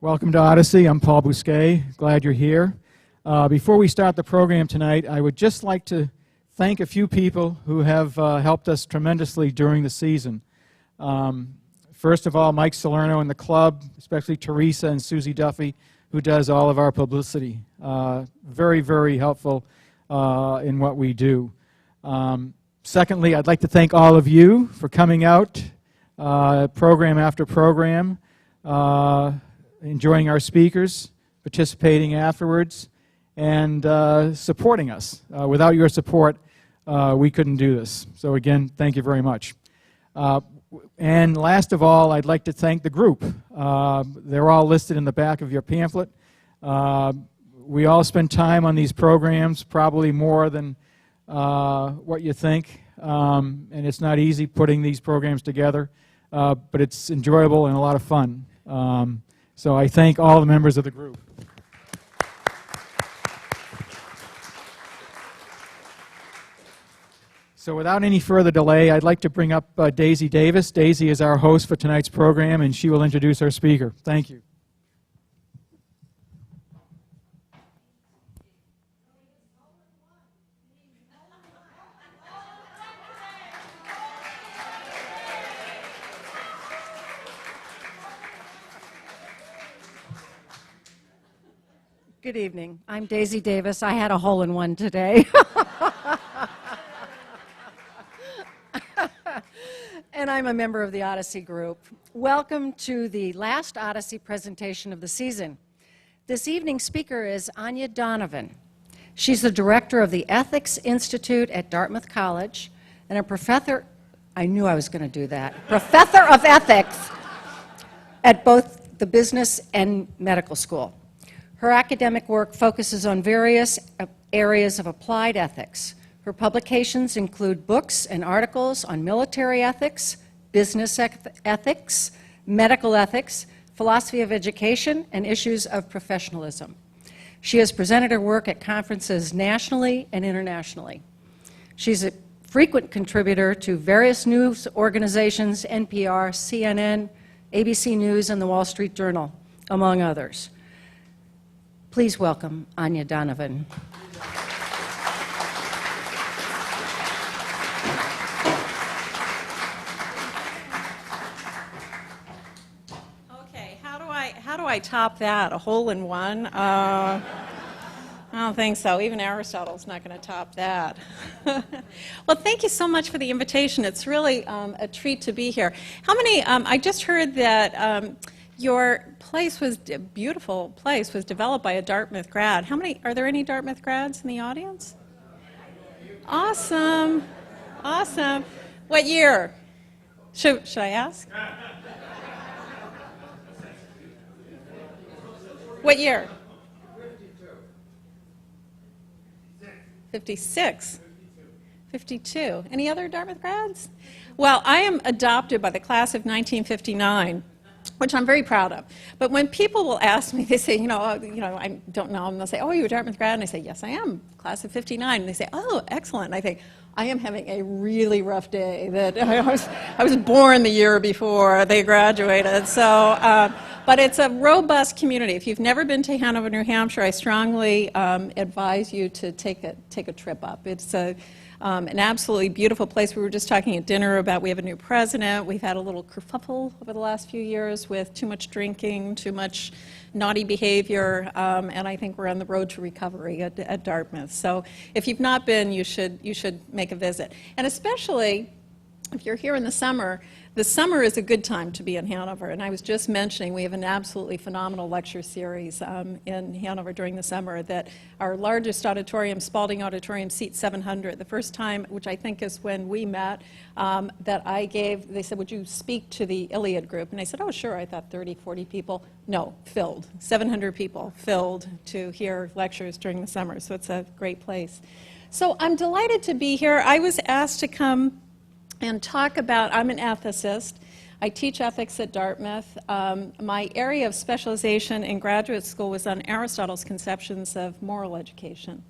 Welcome to Odyssey. I'm Paul Bousquet. Glad you're here. Before we start the program tonight, I would just like to thank a few people who have helped us tremendously during the season. First of all, Mike Salerno and the club, especially Teresa and Susie Duffy, who does all of our publicity. Very, very helpful in what we do. Secondly, I'd like to thank all of you for coming out program after program, enjoying our speakers, participating afterwards, and supporting us. Without your support, we couldn't do this. So again, thank you very much. And last of all, I'd like to thank the group. They're all listed in the back of your pamphlet. We all spend time on these programs, probably more than what you think, and it's not easy putting these programs together, but it's enjoyable and a lot of fun. So I thank all the members of the group. So without any further delay, I'd like to bring up Daisy Davis. Daisy is our host for tonight's program, and she will introduce our speaker. Thank you. Good evening. I'm Daisy Davis. I had a hole-in-one today. And I'm a member of the Odyssey group. Welcome to the last Odyssey presentation of the season. This evening's speaker is Aine Donovan. She's the director of the Ethics Institute at Dartmouth College and a professor, I knew I was going to do that, professor of ethics at both the business and medical school. Her academic work focuses on various areas of applied ethics. Her publications include books and articles on military ethics, business ethics, medical ethics, philosophy of education, and issues of professionalism. She has presented her work at conferences nationally and internationally. She's a frequent contributor to various news organizations, NPR, CNN, ABC News, and the Wall Street Journal, among others. Please welcome Aine Donovan. Okay, how do I top that? A hole-in-one? I don't think so. Even Aristotle's not going to top that. Well, thank you so much for the invitation. It's really a treat to be here. How many? I just heard that. Your place was a beautiful place, was developed by a Dartmouth grad. How many, are there any Dartmouth grads in the audience? Awesome, awesome. What year? Should I ask? What year? 56. 52. Any other Dartmouth grads? Well, I am adopted by the class of 1959. Which I'm very proud of. But when people will ask me, they say, I don't know, and they'll say, oh, are you a Dartmouth grad? And I say, yes, I am, class of 59. And they say, oh, excellent. And I think, I am having a really rough day. That I was born the year before they graduated. So, but it's a robust community. If you've never been to Hanover, New Hampshire, I strongly advise you to take a trip up. It's an absolutely beautiful place. We were just talking at dinner about we have a new president. We've had a little kerfuffle over the last few years with too much drinking, too much naughty behavior, and I think we're on the road to recovery at Dartmouth. So if you've not been, you should make a visit. And especially if you're here in the summer is a good time to be in Hanover. And I was just mentioning we have an absolutely phenomenal lecture series in Hanover during the summer that our largest auditorium, Spalding Auditorium, seats 700. The first time, which I think is when we met, that I gave, they said, would you speak to the Iliad group? And I said, oh, sure. I thought 30, 40 people. No, filled. 700 people filled to hear lectures during the summer. So it's a great place. So I'm delighted to be here. I was asked to come and talk about, I'm an ethicist. I teach ethics at Dartmouth. My area of specialization in graduate school was on Aristotle's conceptions of moral education.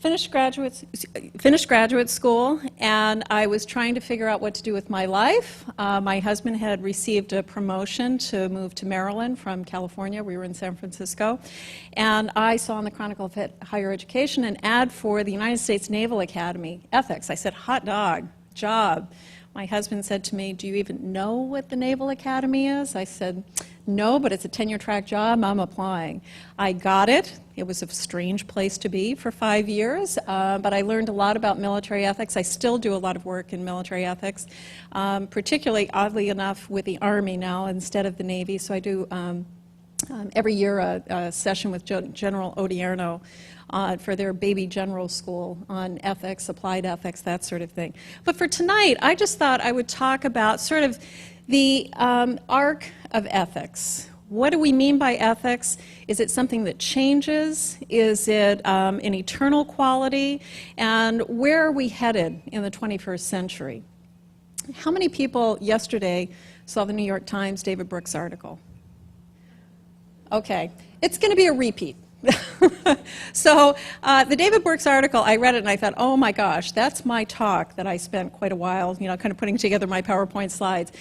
finished graduate school, and I was trying to figure out what to do with my life. My husband had received a promotion to move to Maryland from California. We were in San Francisco. And I saw in the Chronicle of Higher Education an ad for the United States Naval Academy ethics. I said, hot dog, job. My husband said to me, do you even know what the Naval Academy is? I said, no, but it's a tenure track job. I'm applying. I got it. It was a strange place to be for 5 years, but I learned a lot about military ethics. I still do a lot of work in military ethics, particularly, oddly enough, with the Army now instead of the Navy. So I do every year a session with General Odierno for their baby general school on ethics, applied ethics, that sort of thing. But for tonight, I just thought I would talk about sort of the arc of ethics. What do we mean by ethics? Is it something that changes? Is it an eternal quality? And where are we headed in the 21st century? How many people yesterday saw the New York Times David Brooks article? Okay, it's going to be a repeat. So the David Brooks article, I read it and I thought, oh my gosh, that's my talk that I spent quite a while, kind of putting together my PowerPoint slides.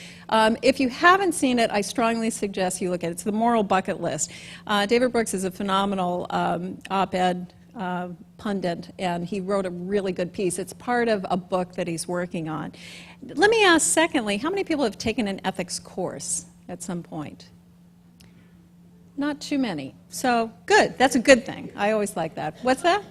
If you haven't seen it, I strongly suggest you look at it. It's the moral bucket list. David Brooks is a phenomenal op-ed pundit, and he wrote a really good piece. It's part of a book that he's working on. Let me ask, secondly, how many people have taken an ethics course at some point? Not too many. So, good. That's a good thing. I always like that. What's that?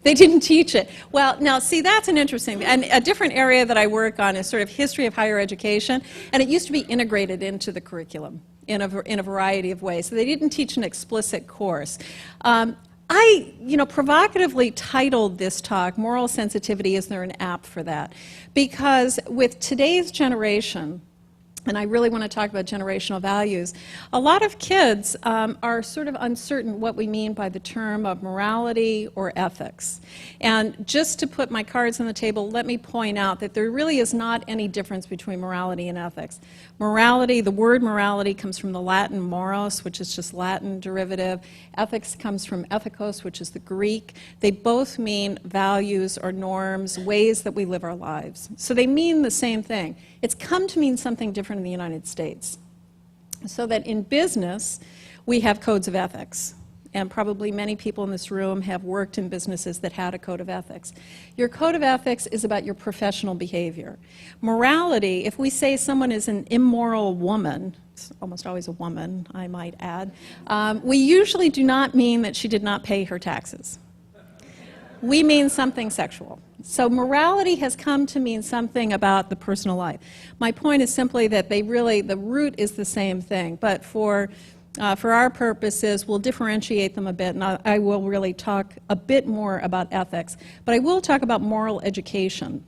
They didn't teach it. Well, now, see, that's an interesting, and a different area that I work on is sort of history of higher education, and it used to be integrated into the curriculum in a variety of ways. So they didn't teach an explicit course. I, provocatively titled this talk, Moral Sensitivity, Is There an App for That? Because with today's generation, and I really want to talk about generational values, a lot of kids are sort of uncertain what we mean by the term of morality or ethics. And just to put my cards on the table, let me point out that there really is not any difference between morality and ethics. Morality, the word morality comes from the Latin moros, which is just Latin derivative. Ethics comes from ethikos, which is the Greek. They both mean values or norms, ways that we live our lives. So they mean the same thing. It's come to mean something different in the United States. So that in business, we have codes of ethics. And probably many people in this room have worked in businesses that had a code of ethics. Your code of ethics is about your professional behavior. Morality, if we say someone is an immoral woman, it's almost always a woman, I might add, we usually do not mean that she did not pay her taxes. We mean something sexual. So morality has come to mean something about the personal life. My point is simply that the root is the same thing, but for our purposes, we'll differentiate them a bit, and I will really talk a bit more about ethics. But I will talk about moral education.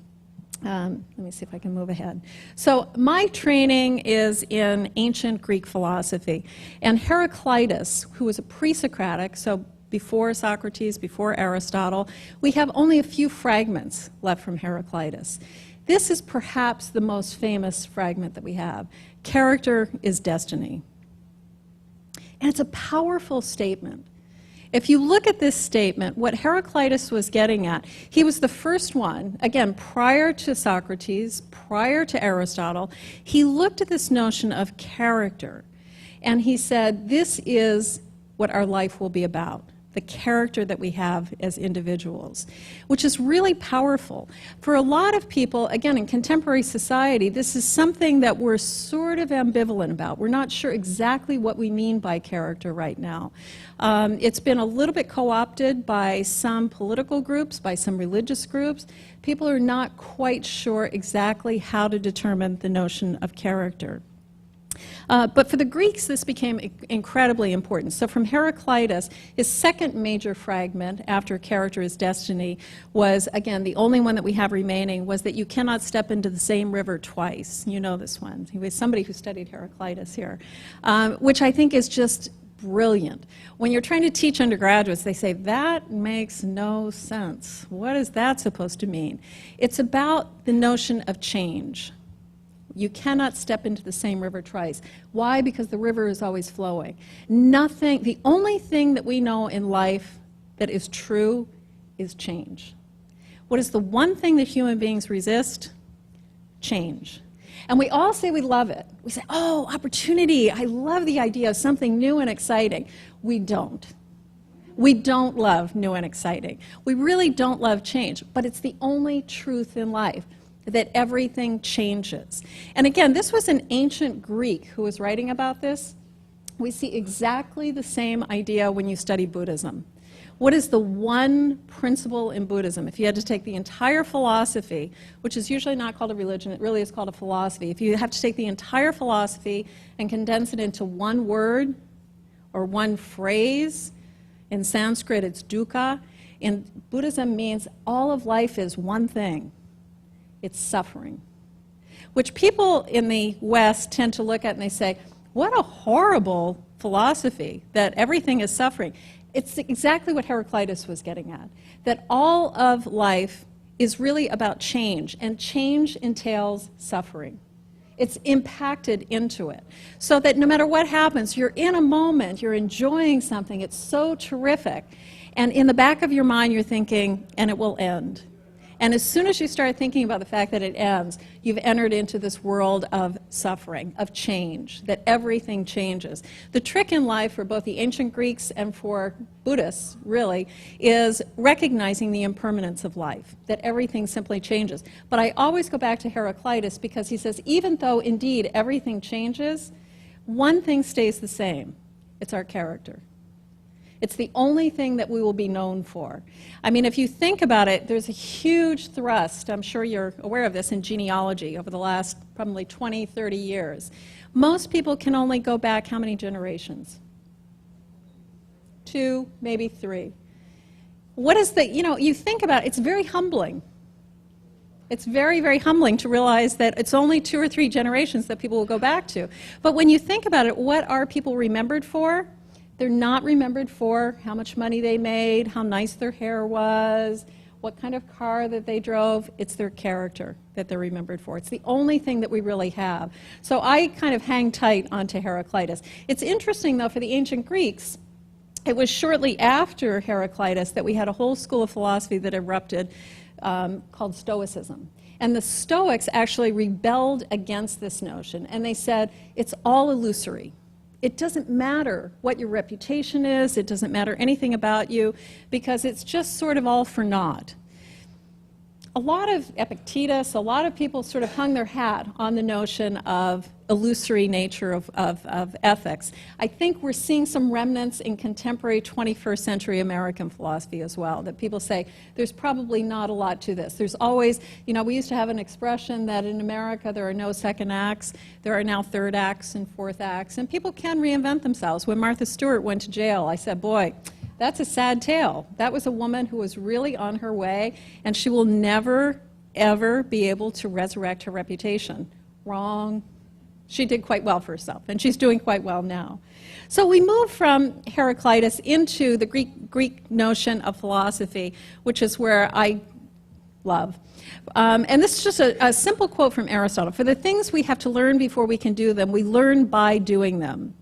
Let me see if I can move ahead. So my training is in ancient Greek philosophy. And Heraclitus, who was a pre-Socratic, so before Socrates, before Aristotle, we have only a few fragments left from Heraclitus. This is perhaps the most famous fragment that we have. Character is destiny. And it's a powerful statement. If you look at this statement, what Heraclitus was getting at, he was the first one, again, prior to Socrates, prior to Aristotle, he looked at this notion of character. And he said, this is what our life will be about. The character that we have as individuals, which is really powerful. For a lot of people, again, in contemporary society, this is something that we're sort of ambivalent about. We're not sure exactly what we mean by character right now. It's been a little bit co-opted by some political groups, by some religious groups. People are not quite sure exactly how to determine the notion of character. But for the Greeks, this became incredibly important. So from Heraclitus, his second major fragment after character is destiny was, again, the only one that we have remaining, was that you cannot step into the same river twice. You know this one. He was somebody who studied Heraclitus here, which I think is just brilliant. When you're trying to teach undergraduates, they say, that makes no sense. What is that supposed to mean? It's about the notion of change. You cannot step into the same river twice. Why? Because the river is always flowing. The only thing that we know in life that is true is change. What is the one thing that human beings resist? Change. And we all say we love it. We say, oh, opportunity, I love the idea of something new and exciting. We don't. We don't love new and exciting. We really don't love change, but it's the only truth in life, that everything changes. And again, this was an ancient Greek who was writing about this. We see exactly the same idea when you study Buddhism. What is the one principle in Buddhism? If you had to take the entire philosophy, which is usually not called a religion, it really is called a philosophy. If you have to take the entire philosophy and condense it into one word or one phrase, in Sanskrit it's dukkha, in Buddhism means all of life is one thing. It's suffering. Which people in the West tend to look at and they say, what a horrible philosophy, that everything is suffering. It's exactly what Heraclitus was getting at, that all of life is really about change, and change entails suffering. It's impacted into it. So that no matter what happens, you're in a moment, you're enjoying something, it's so terrific, and in the back of your mind you're thinking, and it will end. And as soon as you start thinking about the fact that it ends, you've entered into this world of suffering, of change, that everything changes. The trick in life for both the ancient Greeks and for Buddhists, really, is recognizing the impermanence of life, that everything simply changes. But I always go back to Heraclitus because he says, even though indeed everything changes, one thing stays the same. It's our character. It's the only thing that we will be known for. I mean, if you think about it, there's a huge thrust, I'm sure you're aware of this, in genealogy over the last probably 20, 30 years. Most people can only go back how many generations? 2, maybe 3. What is the, you think about it, it's very humbling. It's very, very humbling to realize that it's only 2 or 3 generations that people will go back to. But when you think about it, what are people remembered for? They're not remembered for how much money they made, how nice their hair was, what kind of car that they drove. It's their character that they're remembered for. It's the only thing that we really have. So I kind of hang tight onto Heraclitus. It's interesting, though, for the ancient Greeks, it was shortly after Heraclitus that we had a whole school of philosophy that erupted called Stoicism. And the Stoics actually rebelled against this notion, and they said, it's all illusory. It doesn't matter what your reputation is, it doesn't matter anything about you, because it's just sort of all for naught. A lot of Epictetus, a lot of people sort of hung their hat on the notion of illusory nature of ethics. I think we're seeing some remnants in contemporary 21st century American philosophy as well, that people say there's probably not a lot to this. There's always, we used to have an expression that in America there are no second acts, there are now third acts and fourth acts, and people can reinvent themselves. When Martha Stewart went to jail, I said, boy, that's a sad tale. That was a woman who was really on her way, and she will never, ever be able to resurrect her reputation. Wrong. She did quite well for herself, and she's doing quite well now. So we move from Heraclitus into the Greek notion of philosophy, which is where I love. And this is just a simple quote from Aristotle. For the things we have to learn before we can do them, we learn by doing them.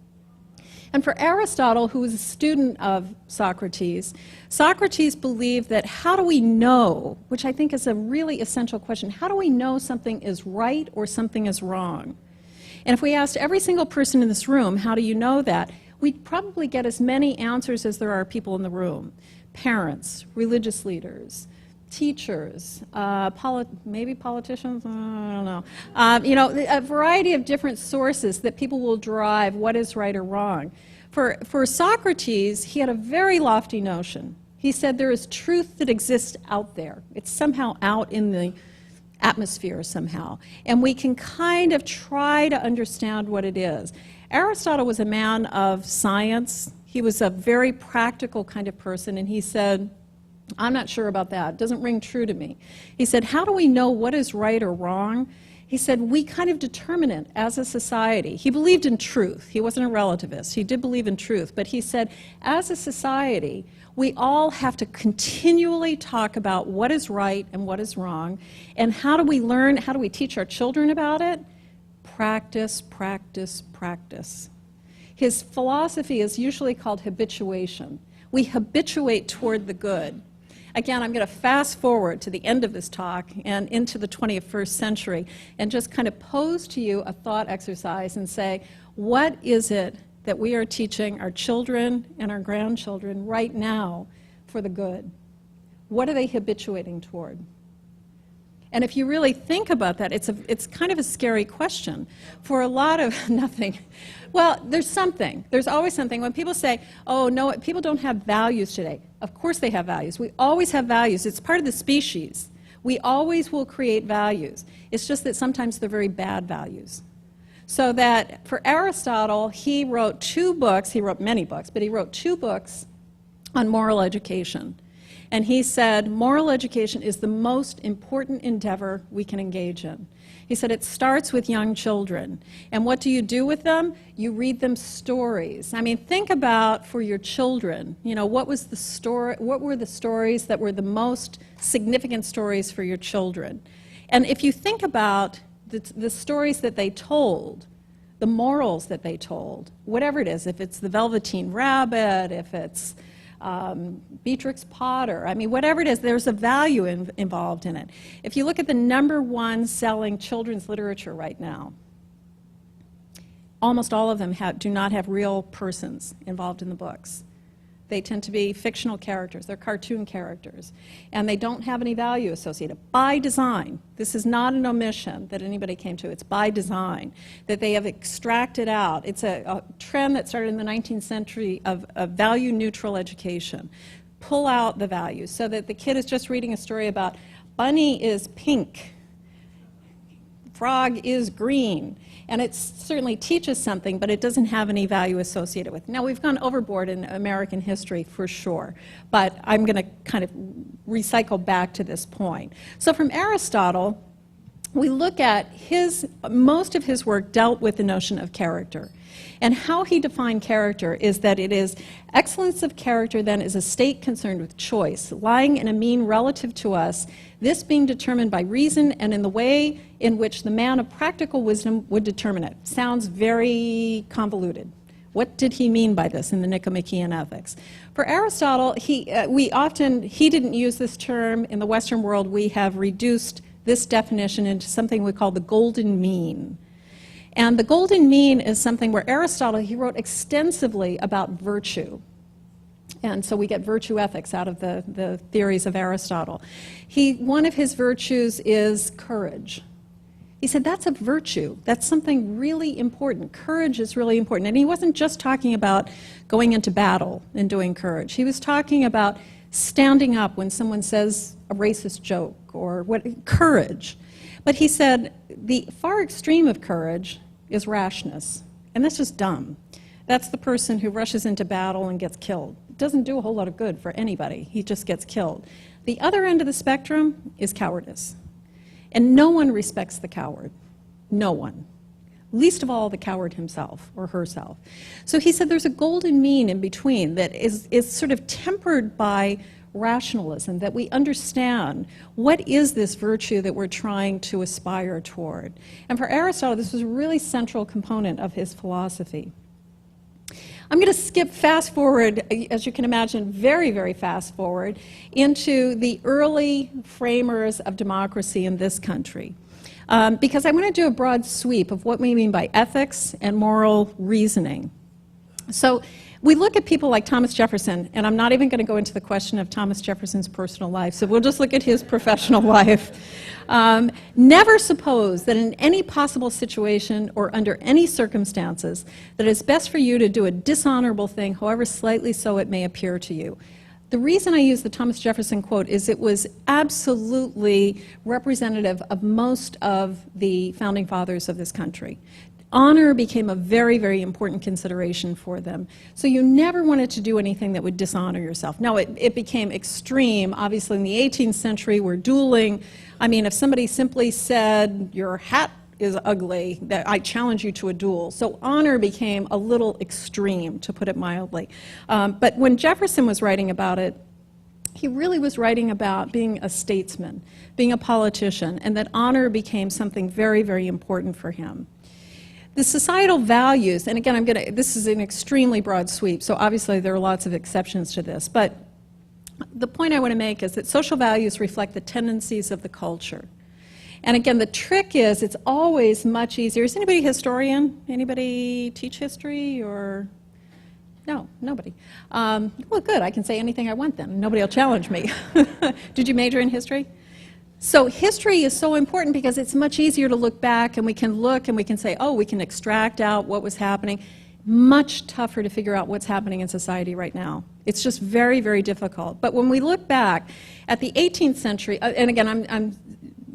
And for Aristotle, who was a student of Socrates, Socrates believed that how do we know, which I think is a really essential question, how do we know something is right or something is wrong? And if we asked every single person in this room, how do you know that, we'd probably get as many answers as there are people in the room. Parents, religious leaders, teachers, maybe politicians, I don't know. A variety of different sources that people will drive what is right or wrong. For Socrates, he had a very lofty notion. He said there is truth that exists out there. It's somehow out in the atmosphere somehow. And we can kind of try to understand what it is. Aristotle was a man of science. He was a very practical kind of person, and he said, I'm not sure about that. It doesn't ring true to me. He said, how do we know what is right or wrong? He said, we kind of determine it as a society. He believed in truth. He wasn't a relativist. He did believe in truth. But he said, as a society, we all have to continually talk about what is right and what is wrong. And how do we learn, how do we teach our children about it? Practice, practice, practice. His philosophy is usually called habituation. We habituate toward the good. Again, I'm going to fast forward to the end of this talk and into the 21st century and just kind of pose to you a thought exercise and say, what is it that we are teaching our children and our grandchildren right now for the good? What are they habituating toward? And if you really think about that, it's kind of a scary question. For a lot of nothing. Well, there's something. There's always something. When people say, oh, no, people don't have values today. Of course they have values. We always have values. It's part of the species. We always will create values. It's just that sometimes they're very bad values. So that for Aristotle, he wrote 2 books. He wrote many books, but he wrote 2 books on moral education. And he said, moral education is the most important endeavor we can engage in. He said, it starts with young children. And what do you do with them? You read them stories. I mean, think about for your children, you know, what were the stories that were the most significant stories for your children? And if you think about the stories that they told, the morals that they told, whatever it is, if it's the Velveteen Rabbit, if it's Beatrix Potter, I mean, whatever it is, there's a value involved in it. If you look at the #1 selling children's literature right now, almost all of them do not have real persons involved in the books. They tend to be fictional characters. They're cartoon characters. And they don't have any value associated. By design. This is not an omission that anybody came to. It's by design that they have extracted out. It's a trend that started in the 19th century of value-neutral education. Pull out the values so that the kid is just reading a story about bunny is pink, frog is green. And it certainly teaches something, but it doesn't have any value associated with it. Now, we've gone overboard in American history for sure, but I'm going to kind of recycle back to this point. So from Aristotle, we look at most of his work dealt with the notion of character. And how he defined character is that it is excellence of character then is a state concerned with choice, lying in a mean relative to us, this being determined by reason and in the way in which the man of practical wisdom would determine it. Sounds very convoluted. What did he mean by this in the Nicomachean Ethics? For Aristotle, he didn't use this term. In the Western world, we have reduced this definition into something we call the golden mean. And the golden mean is something where Aristotle, he wrote extensively about virtue. And so we get virtue ethics out of the theories of Aristotle. One of his virtues is courage. He said that's a virtue. That's something really important. Courage is really important. And he wasn't just talking about going into battle and doing courage. He was talking about standing up when someone says a racist joke or courage. But he said the far extreme of courage is rashness. And that's just dumb. That's the person who rushes into battle and gets killed. It doesn't do a whole lot of good for anybody. He just gets killed. The other end of the spectrum is cowardice. And no one respects the coward. No one. Least of all the coward himself or herself. So he said there's a golden mean in between that is sort of tempered by rationalism, that we understand what is this virtue that we're trying to aspire toward. And for Aristotle, this was a really central component of his philosophy. I'm going to fast forward, as you can imagine, very, very fast forward, into the early framers of democracy in this country. Because I want to do a broad sweep of what we mean by ethics and moral reasoning. So we look at people like Thomas Jefferson, and I'm not even going to go into the question of Thomas Jefferson's personal life, so we'll just look at his professional life. Never suppose that in any possible situation or under any circumstances that it's best for you to do a dishonorable thing, however slightly so it may appear to you. The reason I use the Thomas Jefferson quote is it was absolutely representative of most of the founding fathers of this country. Honor became a very, very important consideration for them. So you never wanted to do anything that would dishonor yourself. Now, it became extreme. Obviously, in the 18th century, we're dueling. I mean, if somebody simply said, your hat is ugly, that I challenge you to a duel. So honor became a little extreme, to put it mildly. But when Jefferson was writing about it, he really was writing about being a statesman, being a politician, and that honor became something very, very important for him. The societal values, and again, this is an extremely broad sweep, so obviously there are lots of exceptions to this, but the point I want to make is that social values reflect the tendencies of the culture. And again, the trick is it's always much easier. Is anybody a historian? Anybody teach history or? No, nobody. Well, good. I can say anything I want then. Nobody will challenge me. Did you major in history? So history is so important because it's much easier to look back, and we can look and we can say, oh, we can extract out what was happening. Much tougher to figure out what's happening in society right now. It's just very, very difficult. But when we look back at the 18th century, and again, I'm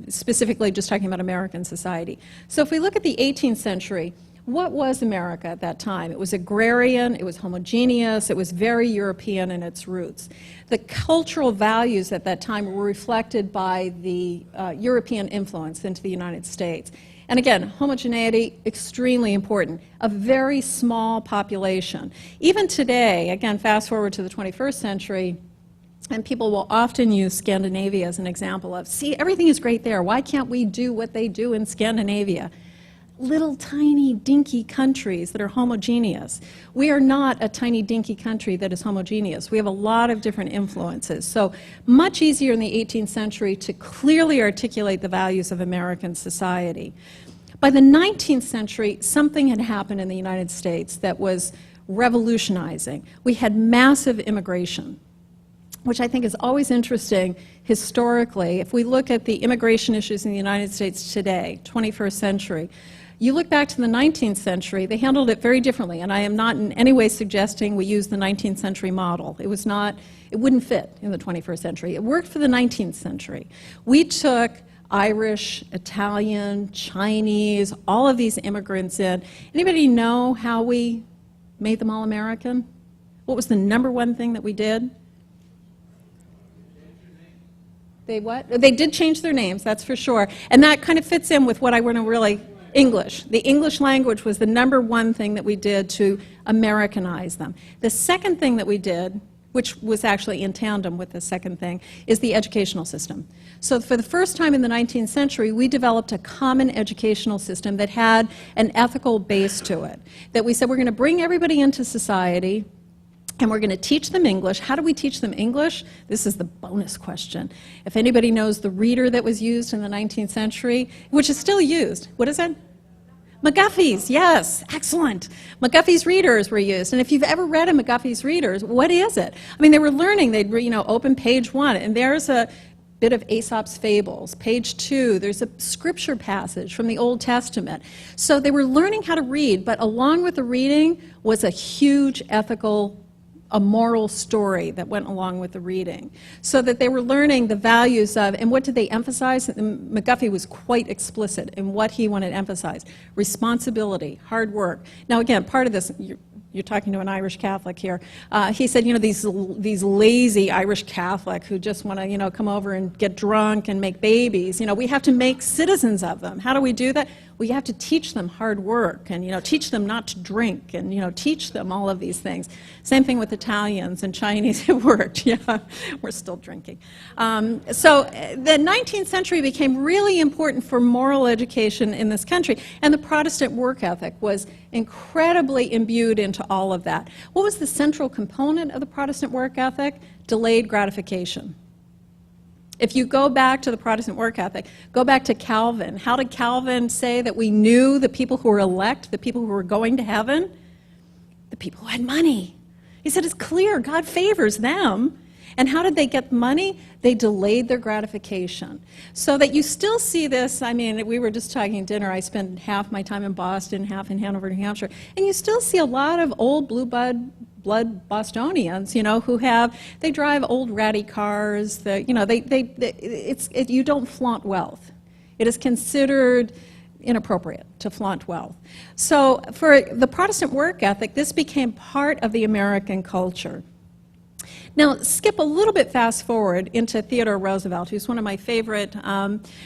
specifically just talking about American society. So if we look at the 18th century, what was America at that time? It was agrarian, it was homogeneous, it was very European in its roots. The cultural values at that time were reflected by the European influence into the United States. And again, homogeneity, extremely important. A very small population. Even today, again, fast forward to the 21st century, and people will often use Scandinavia as an example of, see, everything is great there. Why can't we do what they do in Scandinavia? Little tiny dinky countries that are homogeneous. We are not a tiny dinky country that is homogeneous. We have a lot of different influences. So much easier in the 18th century to clearly articulate the values of American society. By the 19th century, something had happened in the United States that was revolutionizing. We had massive immigration, which I think is always interesting historically. If we look at the immigration issues in the United States today, 21st century, you look back to the 19th century, they handled it very differently, and I am not in any way suggesting we use the 19th century model. It wouldn't fit in the 21st century. It worked for the 19th century. We took Irish, Italian, Chinese, all of these immigrants in. Anybody know how we made them all American? What was the #1 thing that we did? They what? They did change their names, that's for sure. And that kind of fits in with what I want to really, English. The English language was the #1 thing that we did to Americanize them. The second thing that we did, which was actually in tandem with the second thing, is the educational system. So for the first time in the 19th century, we developed a common educational system that had an ethical base to it. That we said we're going to bring everybody into society, and we're going to teach them English. How do we teach them English? This is the bonus question. If anybody knows the reader that was used in the 19th century, which is still used, what is it? McGuffey's, yes, excellent. McGuffey's readers were used. And if you've ever read a McGuffey's readers, what is it? I mean, they were learning. They'd open page 1, and there's a bit of Aesop's Fables. Page 2, there's a scripture passage from the Old Testament. So they were learning how to read, but along with the reading was a huge a moral story that went along with the reading, so that they were learning the values of, and what did they emphasize? McGuffey was quite explicit in what he wanted to emphasize. Responsibility, hard work. Now again, part of this, you're talking to an Irish Catholic here. He said, these lazy Irish Catholic who just want to, come over and get drunk and make babies. We have to make citizens of them. How do we do that? We have to teach them hard work and, teach them not to drink and, teach them all of these things. Same thing with Italians and Chinese. It worked. Yeah, we're still drinking. So the 19th century became really important for moral education in this country, and the Protestant work ethic was incredibly imbued into all of that. What was the central component of the Protestant work ethic? Delayed gratification. If you go back to the Protestant work ethic, go back to Calvin. How did Calvin say that we knew the people who were elect, the people who were going to heaven? The people who had money. He said it's clear, God favors them. And how did they get money? They delayed their gratification. So that you still see this, we were just talking at dinner, I spent half my time in Boston, half in Hanover, New Hampshire, and you still see a lot of old blue blood Bostonians, who they drive old ratty cars, you don't flaunt wealth. It is considered inappropriate to flaunt wealth. So for the Protestant work ethic, this became part of the American culture. Now, skip a little bit fast forward into Theodore Roosevelt, who's one of my favorite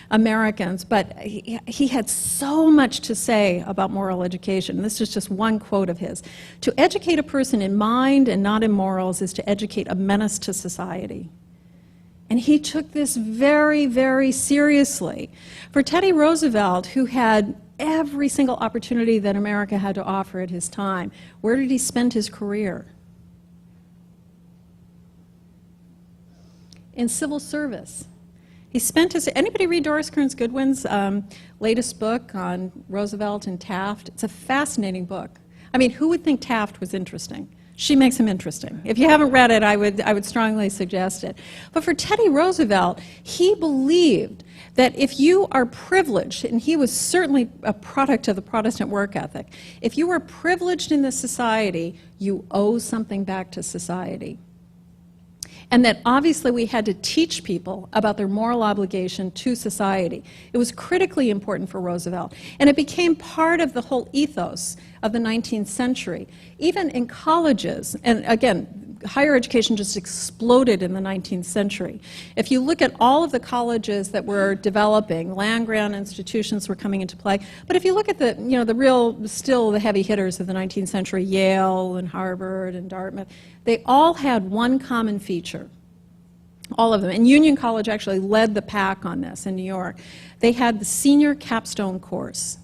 Americans, but he had so much to say about moral education. This is just one quote of his. To educate a person in mind and not in morals is to educate a menace to society. And he took this very, very seriously. For Teddy Roosevelt, who had every single opportunity that America had to offer at his time, where did he spend his career? in civil service. He spent his, anybody read Doris Kearns Goodwin's latest book on Roosevelt and Taft? It's a fascinating book. I mean, who would think Taft was interesting? She makes him interesting. If you haven't read it, I would strongly suggest it. But for Teddy Roosevelt, he believed that if you are privileged, and he was certainly a product of the Protestant work ethic, if you are privileged in this society, you owe something back to society. And that obviously we had to teach people about their moral obligation to society. It was critically important for Roosevelt. And it became part of the whole ethos of the 19th century. Even in colleges, and again, higher education just exploded in the 19th century. If you look at all of the colleges that were developing, land-grant institutions were coming into play. But if you look at the, the real, still the heavy hitters of the 19th century, Yale and Harvard and Dartmouth, they all had one common feature. All of them. And Union College actually led the pack on this in New York. They had the senior capstone course.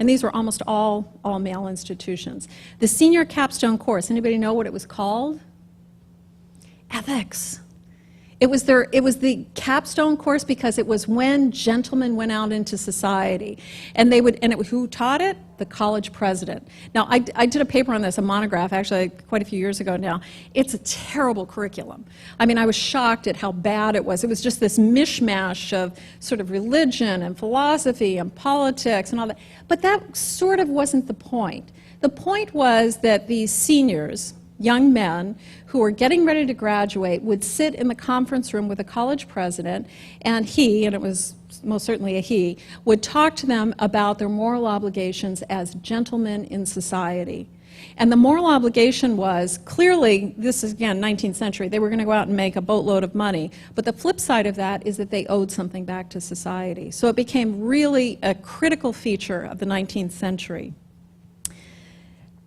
And these were almost all male institutions. The senior capstone course, anybody know what it was called? Ethics. It was the capstone course because it was when gentlemen went out into society. And who taught it? The college president. Now, I did a paper on this, a monograph, actually quite a few years ago now. It's a terrible curriculum. I mean, I was shocked at how bad it was. It was just this mishmash of sort of religion and philosophy and politics and all that. But that sort of wasn't the point. The point was that these seniors, young men who were getting ready to graduate, would sit in the conference room with a college president, and he, and it was most certainly a he, would talk to them about their moral obligations as gentlemen in society. And the moral obligation was, clearly, this is again 19th century, they were going to go out and make a boatload of money, but the flip side of that is that they owed something back to society. So it became really a critical feature of the 19th century.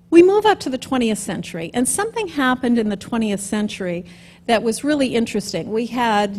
We move up to the 20th century, and something happened in the 20th century that was really interesting. We had,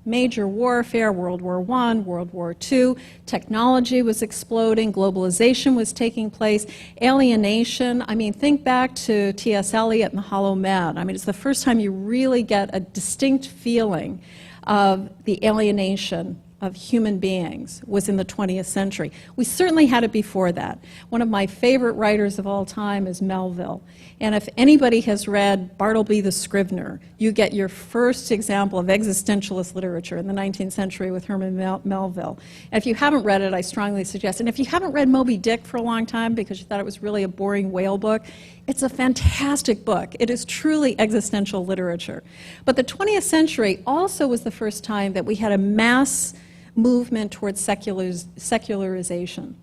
major warfare, World War I, World War II, technology was exploding, globalization was taking place, alienation. I mean, think back to T.S. Eliot and the Hollow Man. I mean, it's the first time you really get a distinct feeling of the alienation of human beings was in the 20th century. We certainly had it before that. One of my favorite writers of all time is Melville. And if anybody has read Bartleby the Scrivener, you get your first example of existentialist literature in the 19th century with Herman Melville. And if you haven't read it, I strongly suggest. And if you haven't read Moby Dick for a long time because you thought it was really a boring whale book, it's a fantastic book. It is truly existential literature. But the 20th century also was the first time that we had a mass movement towards secularization,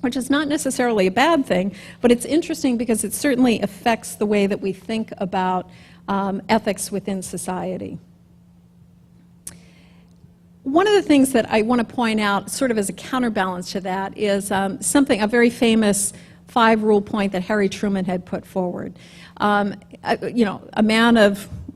which is not necessarily a bad thing, but it's interesting because it certainly affects the way that we think about ethics within society. One of the things that I want to point out, sort of as a counterbalance to that, is a very famous 5-rule point that Harry Truman had put forward.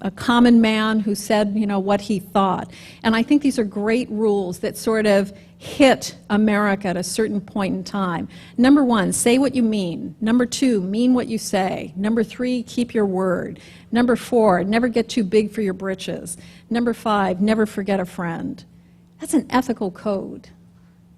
A common man who said, what he thought. And I think these are great rules that sort of hit America at a certain point in time. Number 1, say what you mean. Number 2, mean what you say. Number 3, keep your word. Number 4, never get too big for your britches. Number 5, never forget a friend. That's an ethical code.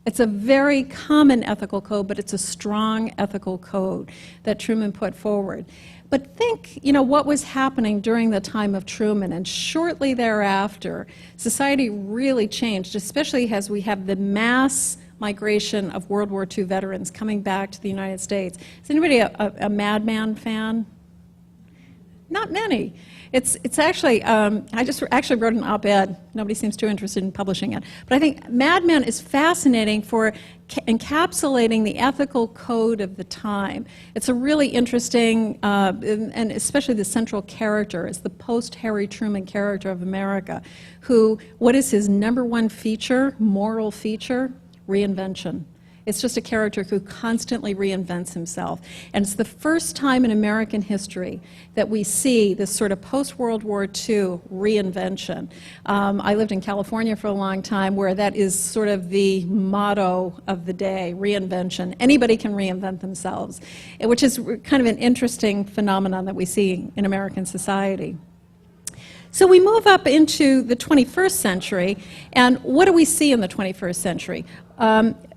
It's a very common ethical code, but it's a strong ethical code that Truman put forward. But think, what was happening during the time of Truman, and shortly thereafter, society really changed, especially as we have the mass migration of World War II veterans coming back to the United States. Is anybody a Mad Men fan? Not many. It's actually, I just actually wrote an op-ed. Nobody seems too interested in publishing it. But I think Mad Men is fascinating for encapsulating the ethical code of the time. It's a really interesting, and especially the central character is the post-Harry Truman character of America, who, what is his number 1 feature, moral feature? Reinvention. It's just a character who constantly reinvents himself. And it's the first time in American history that we see this sort of post-World War II reinvention. I lived in California for a long time where that is sort of the motto of the day, reinvention. Anybody can reinvent themselves, which is kind of an interesting phenomenon that we see in American society. So we move up into the 21st century, and what do we see in the 21st century?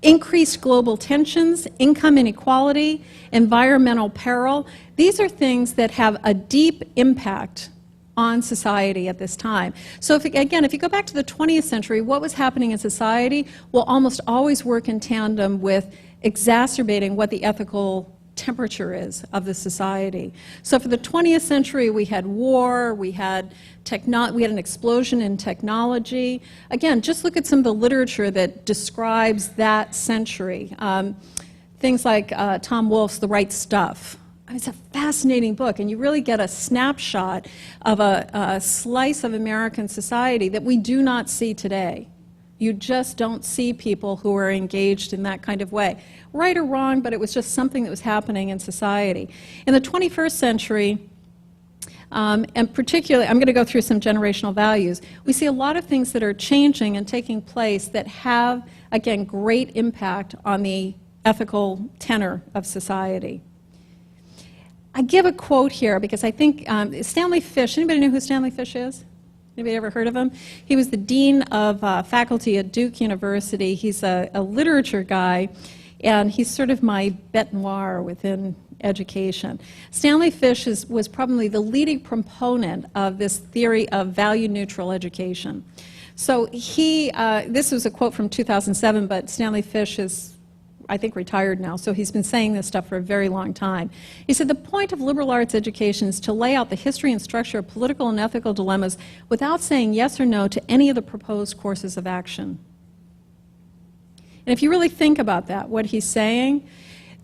Increased global tensions, income inequality, environmental peril. These are things that have a deep impact on society at this time. So if you go back to the 20th century, what was happening in society will almost always work in tandem with exacerbating what the ethical temperature is of the society. So for the 20th century, we had war, we had an explosion in technology. Again, just look at some of the literature that describes that century. Things like Tom Wolfe's The Right Stuff. It's a fascinating book, and you really get a snapshot of a slice of American society that we do not see today. You just don't see people who are engaged in that kind of way. Right or wrong, but it was just something that was happening in society. In the 21st century, and particularly, I'm going to go through some generational values, we see a lot of things that are changing and taking place that have, again, great impact on the ethical tenor of society. I give a quote here because I think Stanley Fish, anybody know who Stanley Fish is? Anybody ever heard of him? He was the dean of faculty at Duke University. He's a literature guy, and he's sort of my bête noire within education. Stanley Fish was probably the leading proponent of this theory of value-neutral education. So this was a quote from 2007, but Stanley Fish is, I think, retired now, so he's been saying this stuff for a very long time. He said, the point of liberal arts education is to lay out the history and structure of political and ethical dilemmas without saying yes or no to any of the proposed courses of action. And if you really think about that, what he's saying,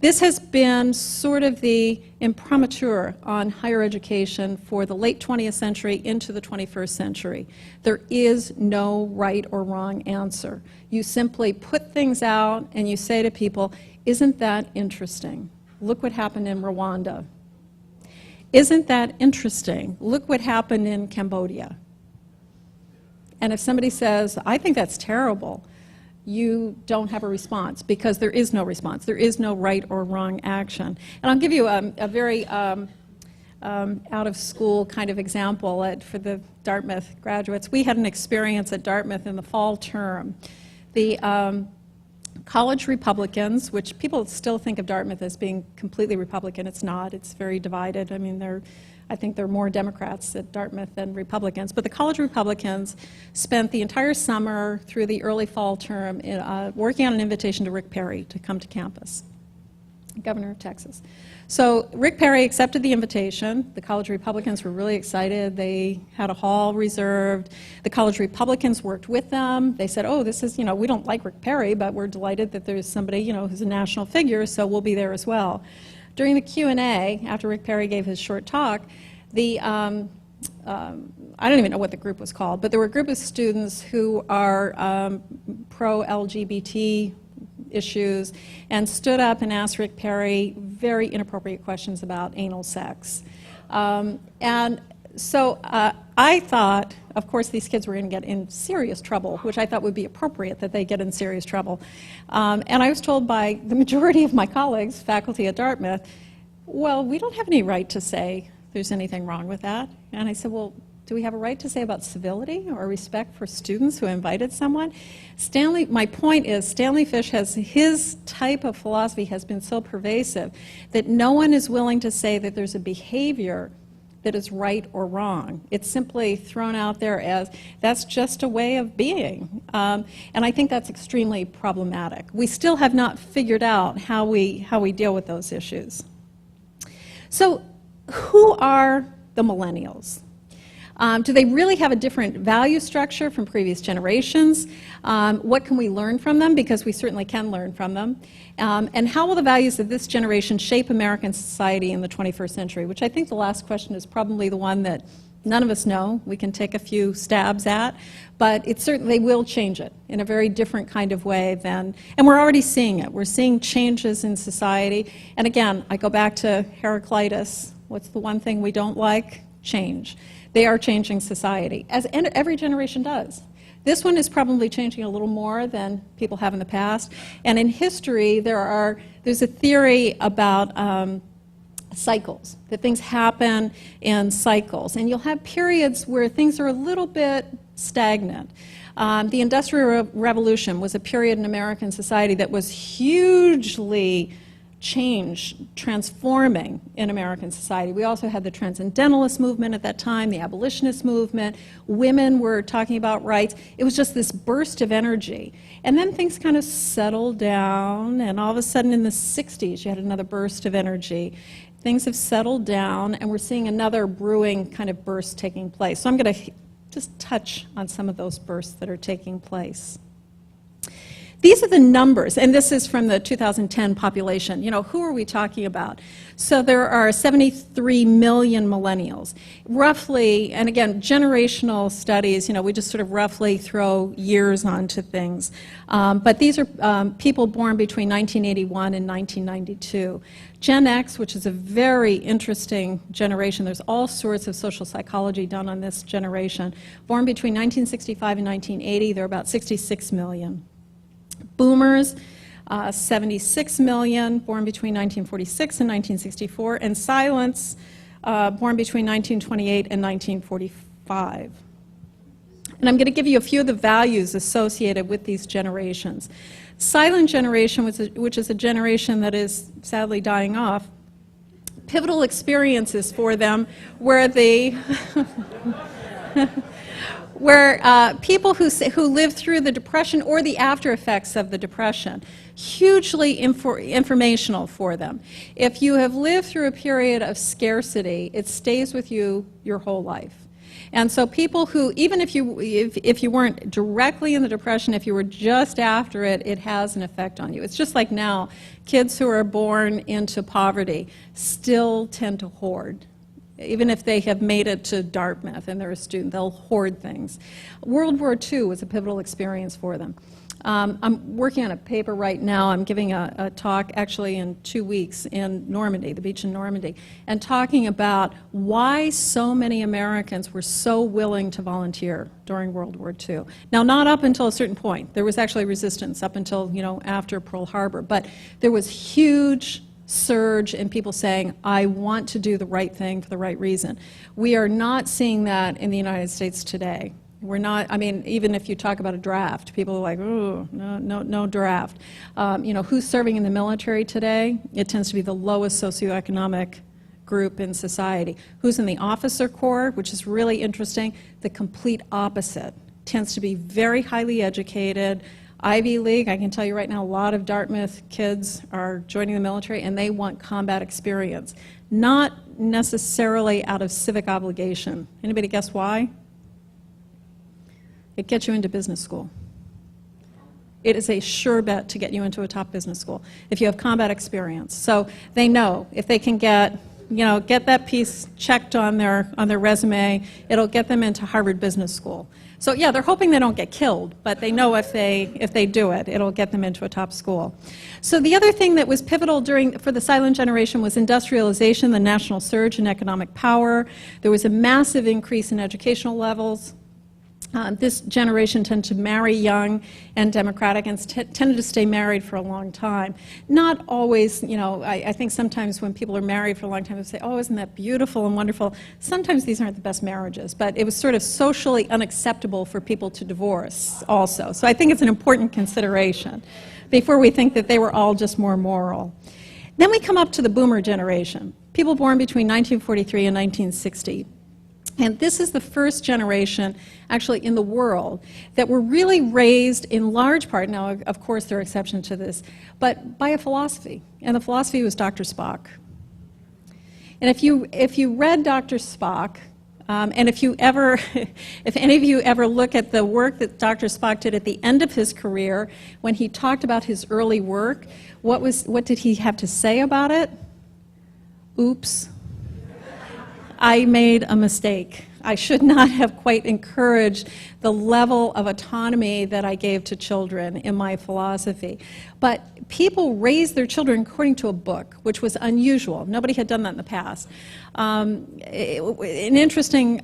this has been sort of the imprimatur on higher education for the late 20th century into the 21st century. There is no right or wrong answer. You simply put things out and you say to people, isn't that interesting? Look what happened in Rwanda. Isn't that interesting? Look what happened in Cambodia. And if somebody says, I think that's terrible, you don't have a response because there is no response. There is no right or wrong action. And I'll give you a very out-of-school kind of example for the Dartmouth graduates. We had an experience at Dartmouth in the fall term. The college Republicans, which people still think of Dartmouth as being completely Republican. It's not. It's very divided. I mean, I think there are more Democrats at Dartmouth than Republicans. But the college Republicans spent the entire summer through the early fall term working on an invitation to Rick Perry to come to campus, governor of Texas. So Rick Perry accepted the invitation. The college Republicans were really excited. They had a hall reserved. The college Republicans worked with them. They said, oh, this is, we don't like Rick Perry, but we're delighted that there's somebody, who's a national figure, so we'll be there as well. During the Q&A, after Rick Perry gave his short talk, I don't even know what the group was called, but there were a group of students who are pro-LGBT issues and stood up and asked Rick Perry very inappropriate questions about anal sex. And so I thought, of course, these kids were going to get in serious trouble, which I thought would be appropriate that they get in serious trouble. And I was told by the majority of my colleagues, faculty at Dartmouth, well, we don't have any right to say there's anything wrong with that. And I said, well, do we have a right to say about civility or respect for students who invited someone? My point is, Stanley Fish his type of philosophy has been so pervasive that no one is willing to say that there's a behavior that is right or wrong. It's simply thrown out there as, that's just a way of being. And I think that's extremely problematic. We still have not figured out how we deal with those issues. So who are the millennials? Do they really have a different value structure from previous generations? What can we learn from them? Because we certainly can learn from them. And how will the values of this generation shape American society in the 21st century? Which I think the last question is probably the one that none of us know. We can take a few stabs at, but it certainly will change it in a very different kind of way and we're already seeing it. We're seeing changes in society. And again, I go back to Heraclitus. What's the one thing we don't like? Change. They are changing society, as every generation does. This one is probably changing a little more than people have in the past. And in history, there's a theory about cycles, that things happen in cycles. And you'll have periods where things are a little bit stagnant. The Industrial Revolution was a period in American society that was hugely transforming in American society. We also had the Transcendentalist movement at that time, the Abolitionist movement. Women were talking about rights. It was just this burst of energy. And then things kind of settled down, and all of a sudden in the 60s you had another burst of energy. Things have settled down, and we're seeing another brewing kind of burst taking place. So I'm going to just touch on some of those bursts that are taking place. These are the numbers, and this is from the 2010 population. You know, who are we talking about? So there are 73 million millennials. Roughly, and again, generational studies, you know, we just sort of roughly throw years onto things. But these are people born between 1981 and 1992. Gen X, which is a very interesting generation, there's all sorts of social psychology done on this generation. Born between 1965 and 1980, there are about 66 million. Boomers, 76 million, born between 1946 and 1964, and Silents, born between 1928 and 1945. And I'm going to give you a few of the values associated with these generations. Silent generation, which is a generation that is sadly dying off, pivotal experiences for them where the where people who lived through the Depression or the after effects of the Depression, hugely informational for them. If you have lived through a period of scarcity, it stays with you your whole life. And so people who, even if you weren't directly in the Depression, if you were just after it, it has an effect on you. It's just like now, kids who are born into poverty still tend to hoard. Even if they have made it to Dartmouth and they're a student, they'll hoard things. World War II was a pivotal experience for them. I'm working on a paper right now. I'm giving a talk actually in 2 weeks in Normandy, the beach in Normandy, and talking about why so many Americans were so willing to volunteer during World War II. Now, not up until a certain point. There was actually resistance up until, you know, after Pearl Harbor, but there was huge surge in people saying, I want to do the right thing for the right reason. We are not seeing that in the United States today. We're not, I mean, even if you talk about a draft, people are like, oh, no draft. You know, who's serving in the military today? It tends to be the lowest socioeconomic group in society. Who's in the officer corps, which is really interesting? The complete opposite. Tends to be very highly educated, Ivy League. I can tell you right now, a lot of Dartmouth kids are joining the military and they want combat experience. Not necessarily out of civic obligation. Anybody guess why? It gets you into business school. It is a sure bet to get you into a top business school if you have combat experience. So they know if they can get, you know, get that piece checked on their resume, it'll get them into Harvard Business School. So yeah, they're hoping they don't get killed, but they know if they do it, it'll get them into a top school. So the other thing that was pivotal for the silent generation was industrialization, the national surge in economic power. There was a massive increase in educational levels. This generation tended to marry young and democratic and tended to stay married for a long time. Not always, you know, I think sometimes when people are married for a long time, they say, oh, isn't that beautiful and wonderful? Sometimes these aren't the best marriages, but it was sort of socially unacceptable for people to divorce also. So I think it's an important consideration before we think that they were all just more moral. Then we come up to the boomer generation, people born between 1943 and 1960. And this is the first generation, actually, in the world that were really raised in large part, now, of course, there are exceptions to this, but by a philosophy. And the philosophy was Dr. Spock. And if you read Dr. Spock, and if any of you ever look at the work that Dr. Spock did at the end of his career, when he talked about his early work, what did he have to say about it? Oops. I made a mistake. I should not have quite encouraged the level of autonomy that I gave to children in my philosophy. But people raised their children according to a book, which was unusual. Nobody had done that in the past. An interesting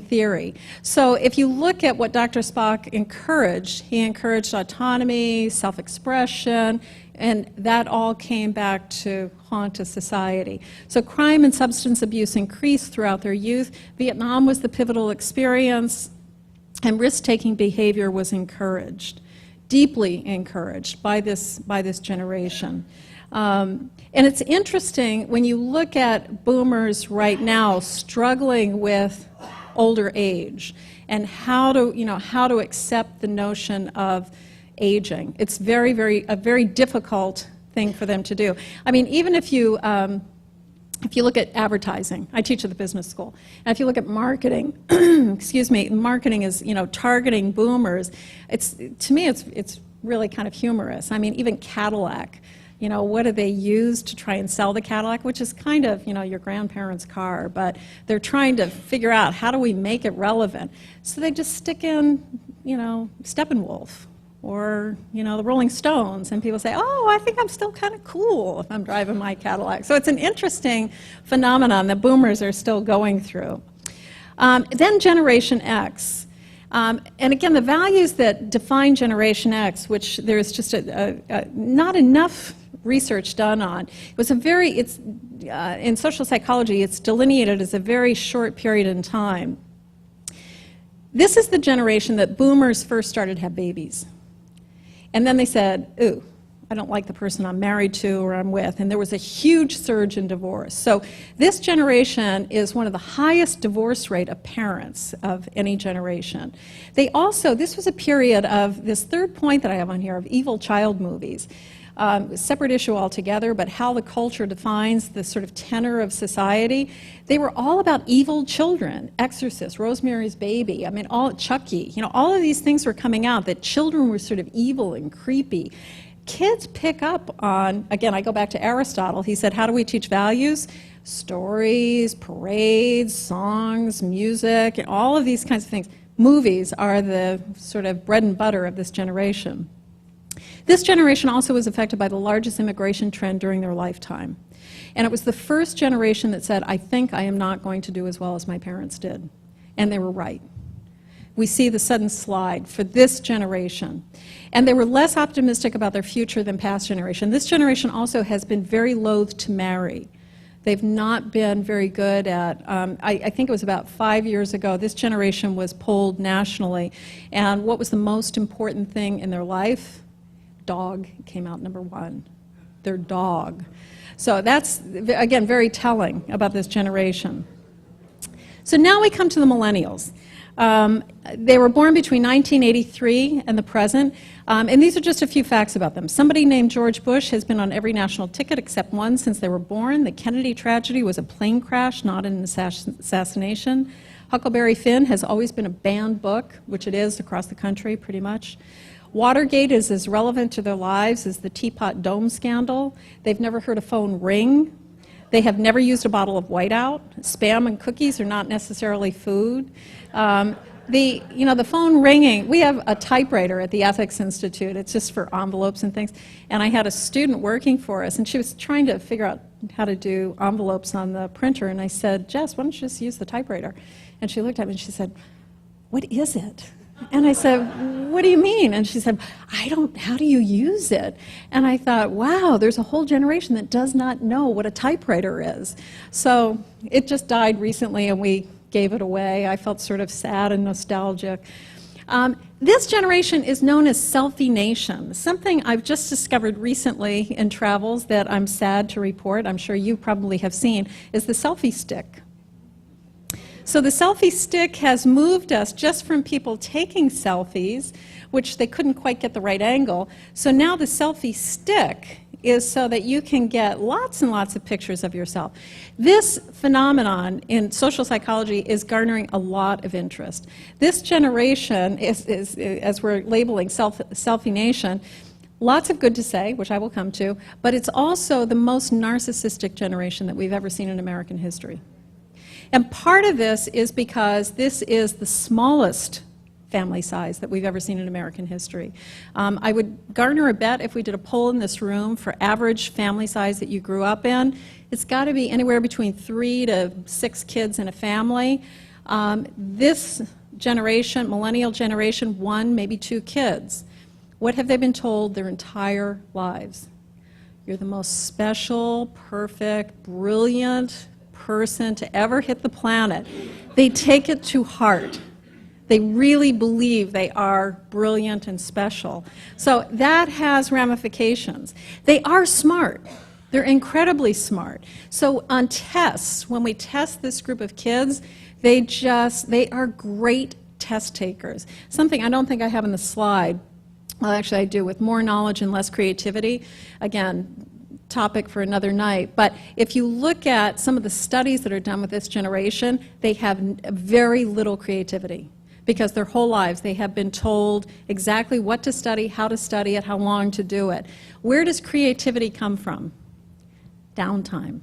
theory. So if you look at what Dr. Spock encouraged, he encouraged autonomy, self-expression, And that all came back to haunt a society. So crime and substance abuse increased throughout their youth. Vietnam was the pivotal experience, and risk-taking behavior was encouraged, deeply encouraged by this generation. And it's interesting when you look at boomers right now struggling with older age and how to accept the notion of aging. It's a very difficult thing for them to do. I mean, even if you look at advertising, I teach at the business school, and if you look at marketing, excuse me, marketing is, targeting boomers. To me, it's really kind of humorous. I mean, even Cadillac, what do they use to try and sell the Cadillac, which is kind of, your grandparents' car, but they're trying to figure out how do we make it relevant. So they just stick in, Steppenwolf or, the Rolling Stones, and people say, oh, I think I'm still kind of cool if I'm driving my Cadillac. So it's an interesting phenomenon that boomers are still going through. Then Generation X. And again, the values that define Generation X, which there's just not enough research done on, in social psychology, it's delineated as a very short period in time. This is the generation that boomers first started to have babies. And then they said, ooh, I don't like the person I'm married to or I'm with, and there was a huge surge in divorce. So this generation is one of the highest divorce rate of parents of any generation. This was a period of, this third point that I have on here, of evil child movies. Separate issue altogether, but how the culture defines the sort of tenor of society. They were all about evil children. Exorcist, Rosemary's Baby, I mean, Chucky, all of these things were coming out, that children were sort of evil and creepy. Kids pick up on, again, I go back to Aristotle, he said, how do we teach values? Stories, parades, songs, music, and all of these kinds of things. Movies are the sort of bread and butter of this generation. This generation also was affected by the largest immigration trend during their lifetime. And it was the first generation that said, I think I am not going to do as well as my parents did. And they were right. We see the sudden slide for this generation. And they were less optimistic about their future than past generation. This generation also has been very loath to marry. They've not been very good at, I think it was about 5 years ago, this generation was polled nationally. And what was the most important thing in their life? Dog came out number one, their dog. So that's, again, very telling about this generation. So now we come to the millennials. They were born between 1983 and the present, and these are just a few facts about them. Somebody named George Bush has been on every national ticket except one since they were born. The Kennedy tragedy was a plane crash, not an assassination. Huckleberry Finn has always been a banned book, which it is across the country pretty much. Watergate is as relevant to their lives as the Teapot Dome scandal. They've never heard a phone ring. They have never used a bottle of whiteout. Spam and cookies are not necessarily food. The phone ringing, we have a typewriter at the Ethics Institute. It's just for envelopes and things. And I had a student working for us, and she was trying to figure out how to do envelopes on the printer. And I said, Jess, why don't you just use the typewriter? And she looked at me and she said, what is it? And I said, what do you mean? And she said, how do you use it? And I thought, wow, there's a whole generation that does not know what a typewriter is. So it just died recently and we gave it away. I felt sort of sad and nostalgic. This generation is known as Selfie Nation. Something I've just discovered recently in travels that I'm sad to report, I'm sure you probably have seen, is the selfie stick. So the selfie stick has moved us just from people taking selfies, which they couldn't quite get the right angle. So now the selfie stick is so that you can get lots and lots of pictures of yourself. This phenomenon in social psychology is garnering a lot of interest. This generation is as we're labeling Selfie Nation, lots of good to say, which I will come to, but it's also the most narcissistic generation that we've ever seen in American history. And part of this is because this is the smallest family size that we've ever seen in American history. I would garner a bet if we did a poll in this room for average family size that you grew up in, it's got to be anywhere between 3 to 6 kids in a family. This generation, millennial generation, 1, maybe 2 kids. What have they been told their entire lives? You're the most special, perfect, brilliant person to ever hit the planet. They take it to heart. They really believe they are brilliant and special. So that has ramifications. They are smart. They're incredibly smart. So on tests, when we test this group of kids, they are great test takers. Something I don't think I have in the slide, well, actually I do, with more knowledge and less creativity. Again, topic for another night. But if you look at some of the studies that are done with this generation, they have very little creativity, because their whole lives they have been told exactly what to study, how to study it, how long to do it. Where does creativity come from? Downtime.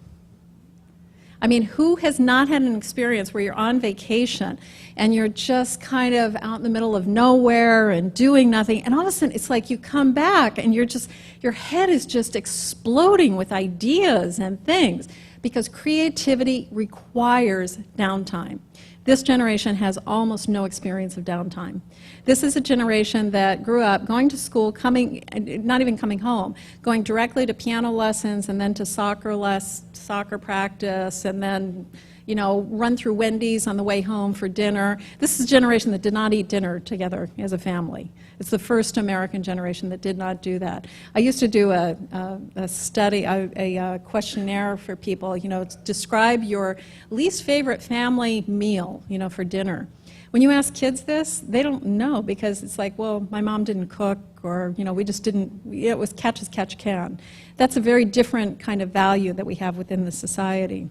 I mean, who has not had an experience where you're on vacation and you're just kind of out in the middle of nowhere and doing nothing, and all of a sudden it's like you come back and your head is just exploding with ideas and things, because creativity requires downtime. This generation has almost no experience of downtime. This is a generation that grew up going to school, not even coming home, going directly to piano lessons and then to soccer practice, and then, you know, run through Wendy's on the way home for dinner. This is a generation that did not eat dinner together as a family. It's the first American generation that did not do that. I used to do a study, a questionnaire for people, you know, describe your least favorite family meal, you know, for dinner. When you ask kids this, they don't know, because it's like, well, my mom didn't cook, or, you know, we just didn't, it was catch as catch can. That's a very different kind of value that we have within the society.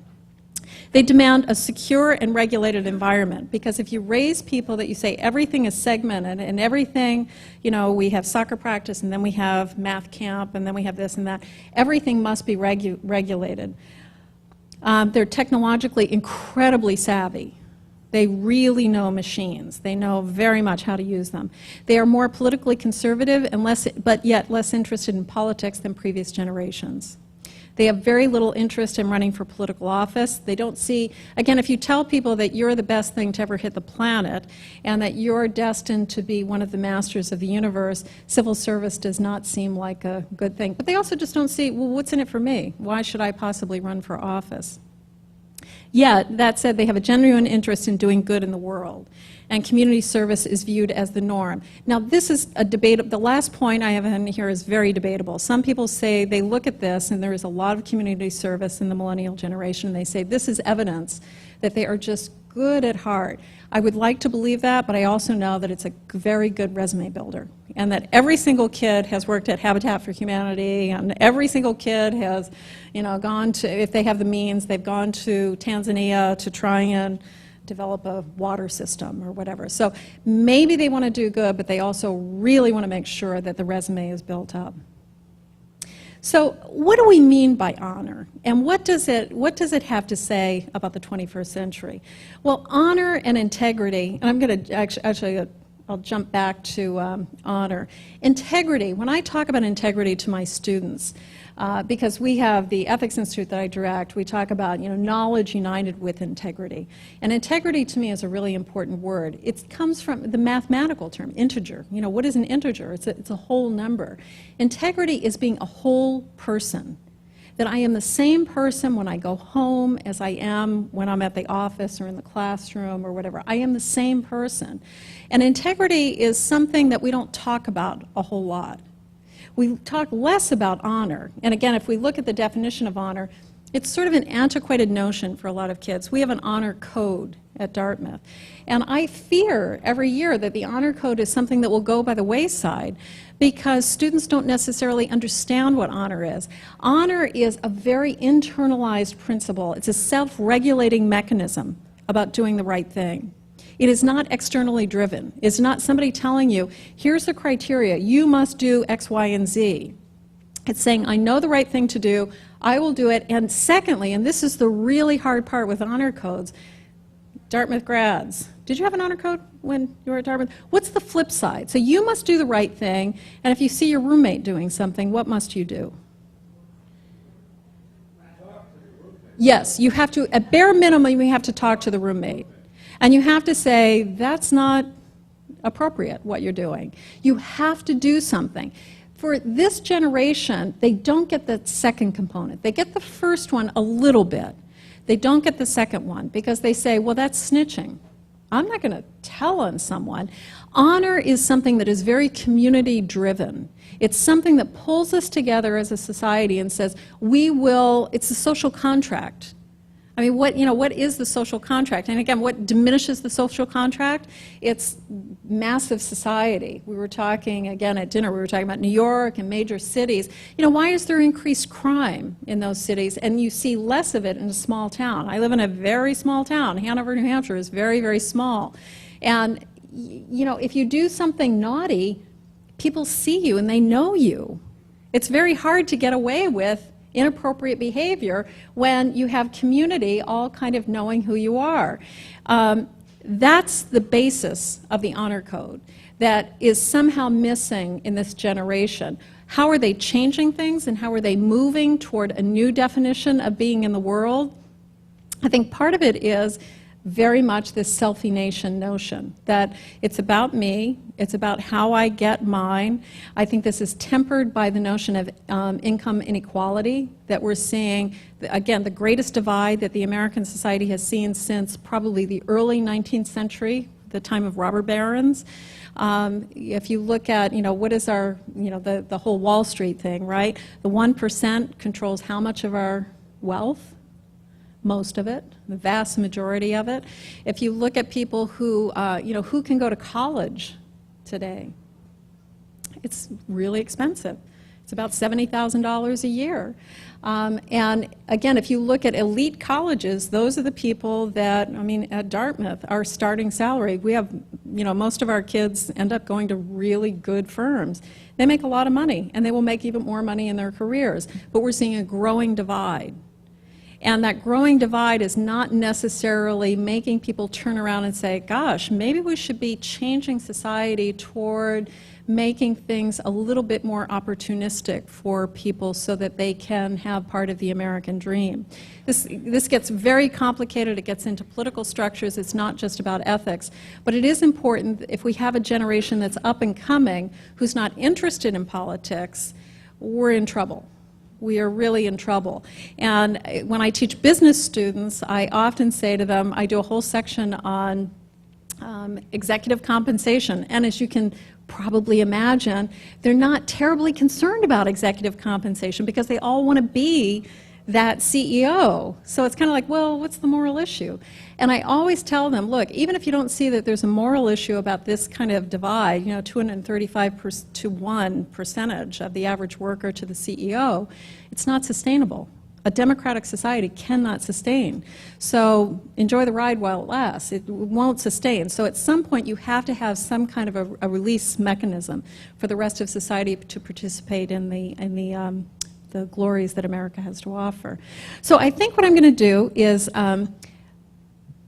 They demand a secure and regulated environment, because if you raise people that you say everything is segmented and everything, you know, we have soccer practice and then we have math camp and then we have this and that, everything must be regulated. They're technologically incredibly savvy. They really know machines. They know very much how to use them. They are more politically conservative and but yet less interested in politics than previous generations. They have very little interest in running for political office. They don't see, again, if you tell people that you're the best thing to ever hit the planet and that you're destined to be one of the masters of the universe, civil service does not seem like a good thing. But they also just don't see, well, what's in it for me? Why should I possibly run for office? Yet, that said, they have a genuine interest in doing good in the world, and community service is viewed as the norm. Now, this is a debate. The last point I have in here is very debatable. Some people say they look at this, and there is a lot of community service in the millennial generation, and they say this is evidence that they are just good at heart. I would like to believe that, but I also know that it's a very good resume builder, and that every single kid has worked at Habitat for Humanity, and every single kid has, you know, gone to, if they have the means, they've gone to Tanzania to try and develop a water system or whatever. So maybe they want to do good, but they also really want to make sure that the resume is built up. So what do we mean by honor, and what does it have to say about the 21st century? Well, honor and integrity, and I'm going to actually I'll jump back to honor. Integrity, when I talk about integrity to my students, because we have the Ethics Institute that I direct, we talk about, you know, knowledge united with integrity. And integrity to me is a really important word. It comes from the mathematical term, integer. You know, what is an integer? It's a whole number. Integrity is being a whole person. That I am the same person when I go home as I am when I'm at the office or in the classroom or whatever. I am the same person. And integrity is something that we don't talk about a whole lot. We talk less about honor. And again, if we look at the definition of honor, it's sort of an antiquated notion for a lot of kids. We have an honor code at Dartmouth. And I fear every year that the honor code is something that will go by the wayside because students don't necessarily understand what honor is. Honor is a very internalized principle. It's a self-regulating mechanism about doing the right thing. It is not externally driven. It's not somebody telling you, here's the criteria, you must do X, Y, and Z. It's saying, I know the right thing to do, I will do it. And secondly, and this is the really hard part with honor codes, Dartmouth grads, did you have an honor code when you were at Dartmouth? What's the flip side? So you must do the right thing, and if you see your roommate doing something, what must you do? Yes, you have to, at bare minimum, you have to talk to the roommate. And you have to say, that's not appropriate, what you're doing. You have to do something. For this generation, they don't get the second component. They get the first one a little bit. They don't get the second one because they say, well, that's snitching. I'm not going to tell on someone. Honor is something that is very community-driven. It's something that pulls us together as a society and says, it's a social contract. I mean, what is the social contract? And again, what diminishes the social contract? It's massive society. We were talking, again, at dinner, we were talking about New York and major cities. Why is there increased crime in those cities? And you see less of it in a small town. I live in a very small town. Hanover, New Hampshire is very, very small. And, if you do something naughty, people see you and they know you. It's very hard to get away with inappropriate behavior when you have community all kind of knowing who you are. That's the basis of the honor code that is somehow missing in this generation. How are they changing things and how are they moving toward a new definition of being in the world? I think part of it is very much this Selfie Nation notion, that it's about me, it's about how I get mine. I think this is tempered by the notion of income inequality that we're seeing, again, the greatest divide that the American society has seen since probably the early 19th century, the time of robber barons. If you look at, what is our, the whole Wall Street thing, right? The 1% controls how much of our wealth? Most of it, the vast majority of it. If you look at people who, who can go to college today, it's really expensive. It's about $70,000 a year. And again, if you look at elite colleges, those are the people that, at Dartmouth, our starting salary, we have, most of our kids end up going to really good firms. They make a lot of money, and they will make even more money in their careers. But we're seeing a growing divide. And that growing divide is not necessarily making people turn around and say, gosh, maybe we should be changing society toward making things a little bit more opportunistic for people so that they can have part of the American dream. This gets very complicated. It gets into political structures. It's not just about ethics. But it is important, if we have a generation that's up and coming who's not interested in politics, we're in trouble. We are really in trouble. And when I teach business students, I often say to them, I do a whole section on executive compensation. And as you can probably imagine, they're not terribly concerned about executive compensation because they all want to be that CEO. So it's kind of like, well, what's the moral issue? And I always tell them, look, even if you don't see that there's a moral issue about this kind of divide, 235 to 1 percentage of the average worker to the CEO, it's not sustainable. A democratic society cannot sustain. So enjoy the ride while it lasts. It won't sustain. So at some point you have to have some kind of a release mechanism for the rest of society to participate in the glories that America has to offer. So I think what I'm going to do is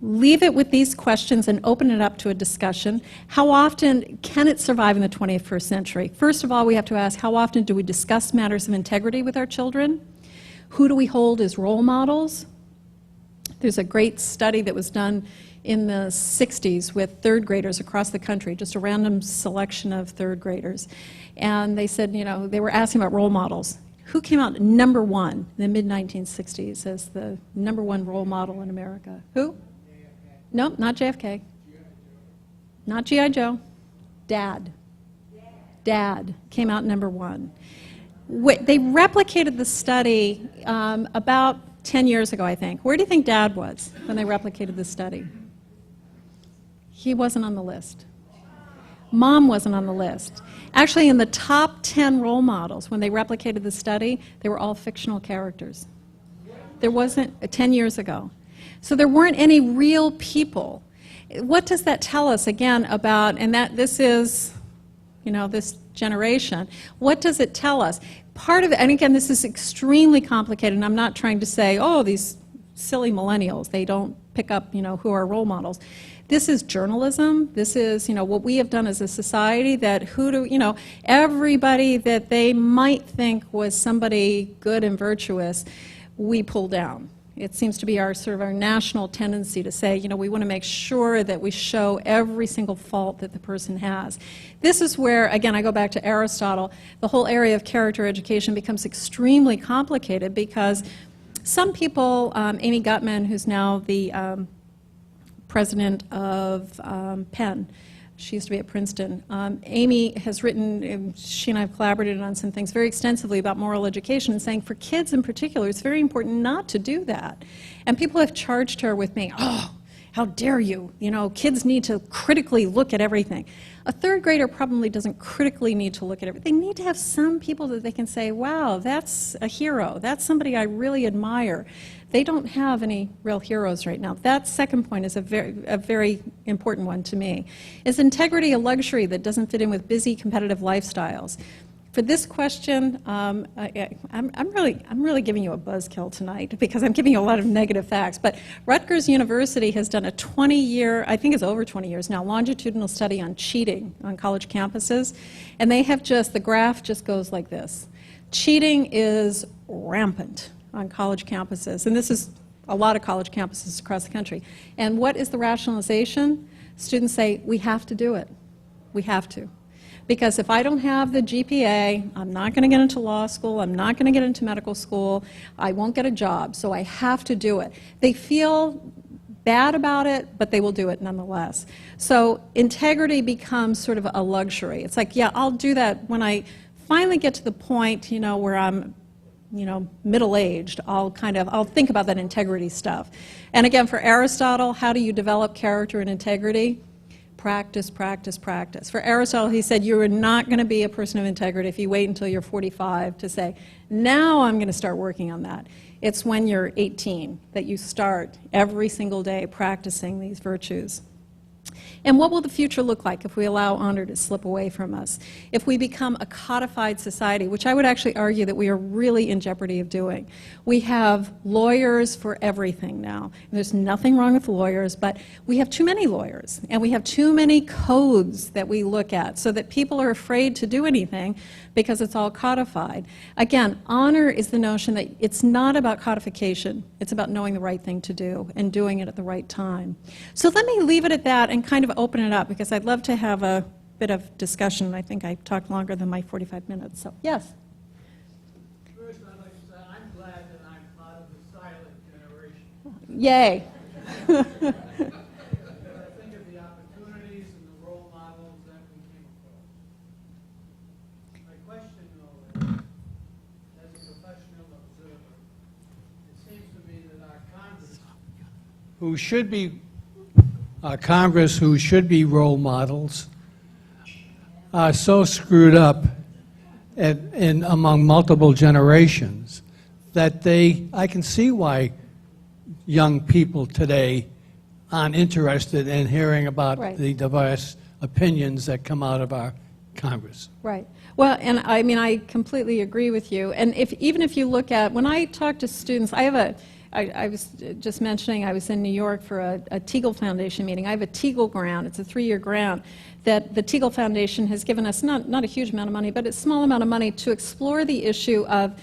leave it with these questions and open it up to a discussion. How often can it survive in the 21st century? First of all, we have to ask, how often do we discuss matters of integrity with our children? Who do we hold as role models? There's a great study that was done in the 60s with third graders across the country, just a random selection of third graders. And they said, they were asking about role models. Who came out number one in the mid-1960s as the number one role model in America? Who? Nope, not JFK. Not G.I. Joe. Dad. Dad came out number one. They replicated the study about 10 years ago, I think. Where do you think Dad was when they replicated the study? He wasn't on the list. Mom wasn't on the list. Actually, in the top 10 role models, when they replicated the study, they were all fictional characters. There wasn't, 10 years ago. So there weren't any real people. What does that tell us, again, about, and that this is, this generation, what does it tell us? Part of it, and again, this is extremely complicated, and I'm not trying to say, oh, these silly millennials, they don't pick up, who are role models. This is journalism. This is, what we have done as a society, that everybody that they might think was somebody good and virtuous, we pull down. it seems to be our sort of our national tendency to say, you know, we want to make sure that we show every single fault that the person has. This is where, again, I go back to Aristotle, the whole area of character education becomes extremely complicated because some people, Amy Gutman, who's now the president of Penn, she used to be at Princeton. Amy has written, she and I have collaborated on some things very extensively about moral education and saying for kids in particular, it's very important not to do that. And people have charged her with being, oh, how dare you? You know, kids need to critically look at everything. A third grader probably doesn't critically need to look at everything. They need to have some people that they can say, wow, that's a hero. That's somebody I really admire. They don't have any real heroes right now. That second point is a very important one to me. Is integrity a luxury that doesn't fit in with busy competitive lifestyles? For this question, I'm really giving you a buzzkill tonight because I'm giving you a lot of negative facts. But Rutgers University has done a 20-year, I think it's over 20 years now, longitudinal study on cheating on college campuses. And they have just, the graph just goes like this. Cheating is rampant on college campuses. And this is a lot of college campuses across the country. And what is the rationalization? Students say, we have to do it. We have to. Because if I don't have the GPA, I'm not going to get into law school, I'm not going to get into medical school, I won't get a job, so I have to do it. They feel bad about it, but they will do it nonetheless. So integrity becomes sort of a luxury. It's like, yeah, I'll do that when I finally get to the point, you know, where I'm, you know, middle-aged, I'll think about that integrity stuff. And again, for Aristotle, how do you develop character and integrity? Practice, practice, practice. For Aristotle, he said you are not going to be a person of integrity if you wait until you're 45 to say, now I'm going to start working on that. It's when you're 18 that you start every single day practicing these virtues. And what will the future look like if we allow honor to slip away from us? If we become a codified society, which I would actually argue that we are really in jeopardy of doing. We have lawyers for everything now. And there's nothing wrong with lawyers, but we have too many lawyers, and we have too many codes that we look at so that people are afraid to do anything because it's all codified. Again, honor is the notion that it's not about codification, it's about knowing the right thing to do and doing it at the right time. So let me leave it at that and kind of open it up because I'd love to have a bit of discussion. I think I talked longer than my 45 minutes, so yes. First, I'd like to say I'm glad that I'm part of the silent generation. Yay. When I think of the opportunities and the role models that we came across. My question, though, is, as a professional observer, it seems to me that our Congress, who should be role models, are so screwed up among multiple generations that I can see why young people today aren't interested in hearing about Right. the diverse opinions that come out of our Congress. Right. Well, and I mean, I completely agree with you. And even if you look at, when I talk to students, I was just mentioning I was in New York for a Teagle Foundation meeting. I have a Teagle grant. It's a 3-year grant that the Teagle Foundation has given us, not a huge amount of money, but a small amount of money to explore the issue of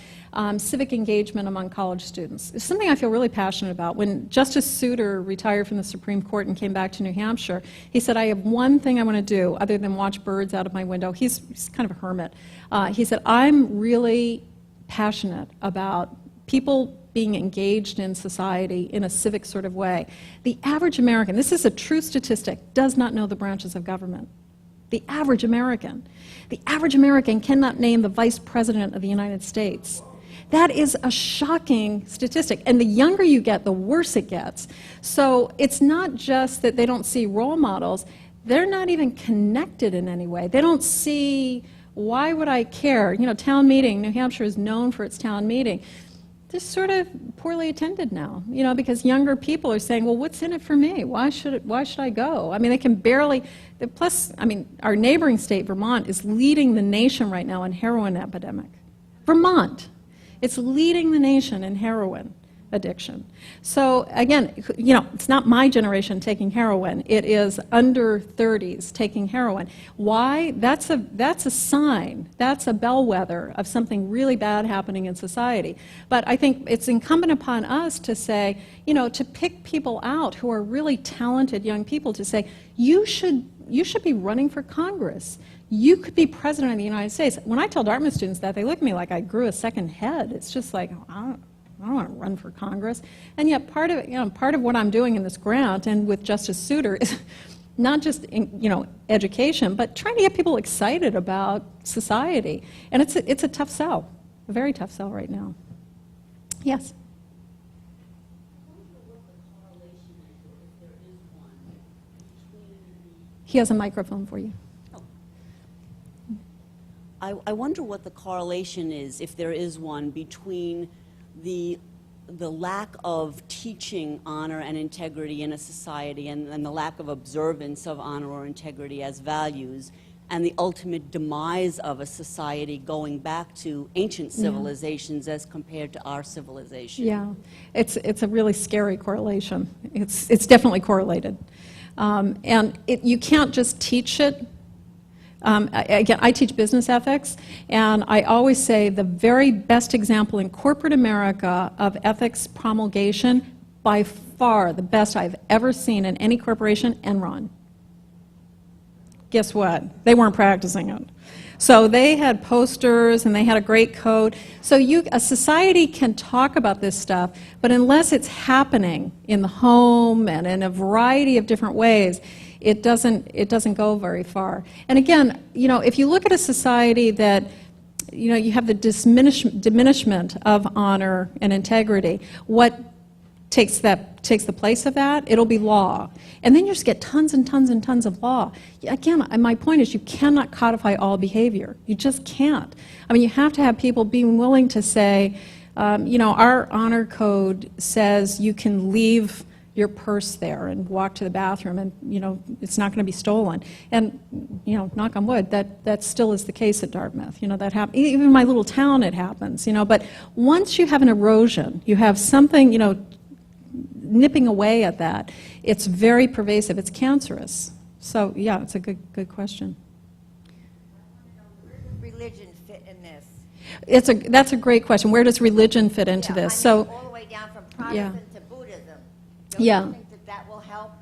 civic engagement among college students. It's something I feel really passionate about. When Justice Souter retired from the Supreme Court and came back to New Hampshire, he said, I have one thing I want to do other than watch birds out of my window. He's kind of a hermit. He said, I'm really passionate about people being engaged in society in a civic sort of way. The average American, this is a true statistic, does not know the branches of government. The average American. The average American cannot name the Vice President of the United States. That is a shocking statistic. And the younger you get, the worse it gets. So it's not just that they don't see role models, they're not even connected in any way. They don't see, why would I care? You know, town meeting, New Hampshire is known for its town meeting. They're sort of poorly attended now, you know, because younger people are saying, well, what's in it for me? Why should I go? I mean, they can barely, plus, I mean, our neighboring state, Vermont, is leading the nation right now in heroin epidemic. Vermont. It's leading the nation in heroin. addiction. So again, you know, it's not my generation taking heroin. It is under 30s taking heroin. Why? That's a sign. That's a bellwether of something really bad happening in society. But I think it's incumbent upon us to say, you know, to pick people out who are really talented young people to say, you should be running for Congress. You could be president of the United States. When I tell Dartmouth students that, they look at me like I grew a second head. It's just like, I don't want to run for Congress. And yet part of what I'm doing in this grant and with Justice Souter is not just education, but trying to get people excited about society. And it's a tough sell, a very tough sell right now. Yes? He has a microphone for you. I wonder what the correlation is, if there is one, between the lack of teaching honor and integrity in a society and the lack of observance of honor or integrity as values and the ultimate demise of a society going back to ancient civilizations as compared to our civilization. Yeah, it's a really scary correlation. It's definitely correlated. And you can't just teach it. Again, I teach business ethics, and I always say the very best example in corporate America of ethics promulgation, by far the best I've ever seen in any corporation, Enron. Guess what? They weren't practicing it. So they had posters and they had a great code. So a society can talk about this stuff, but unless it's happening in the home and in a variety of different ways, it doesn't go very far. And again, you know, if you look at a society that, you know, you have the diminishment of honor and integrity, what takes the place of that? It'll be law. And then you just get tons and tons and tons of law. Again, my point is you cannot codify all behavior. You just can't. I mean, you have to have people being willing to say, you know, our honor code says you can leave your purse there and walk to the bathroom and, you know, it's not going to be stolen. And, you know, knock on wood, that still is the case at Dartmouth. You know, that happens. Even in my little town it happens, you know. But once you have an erosion, you have something, you know, nipping away at that, it's very pervasive. It's cancerous. So, yeah, it's a good question. Where does religion fit in this? That's a great question. Where does religion fit into this? I mean, all the way down from Protestant to Buddhism. Don't you think that will help?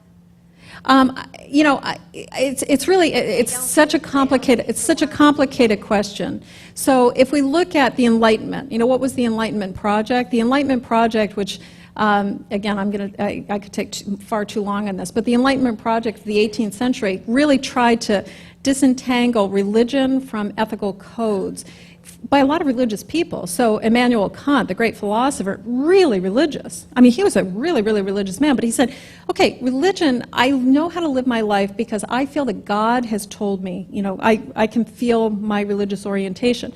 You know, it's really such a complicated question. So if we look at the Enlightenment, you know, what was the Enlightenment Project? The Enlightenment Project, which again, I could take far too long on this, but the Enlightenment Project of the 18th century really tried to disentangle religion from ethical codes by a lot of religious people. So Immanuel Kant, the great philosopher, really religious. I mean, he was a really, really religious man, but he said, okay, religion, I know how to live my life because I feel that God has told me, you know, I can feel my religious orientation.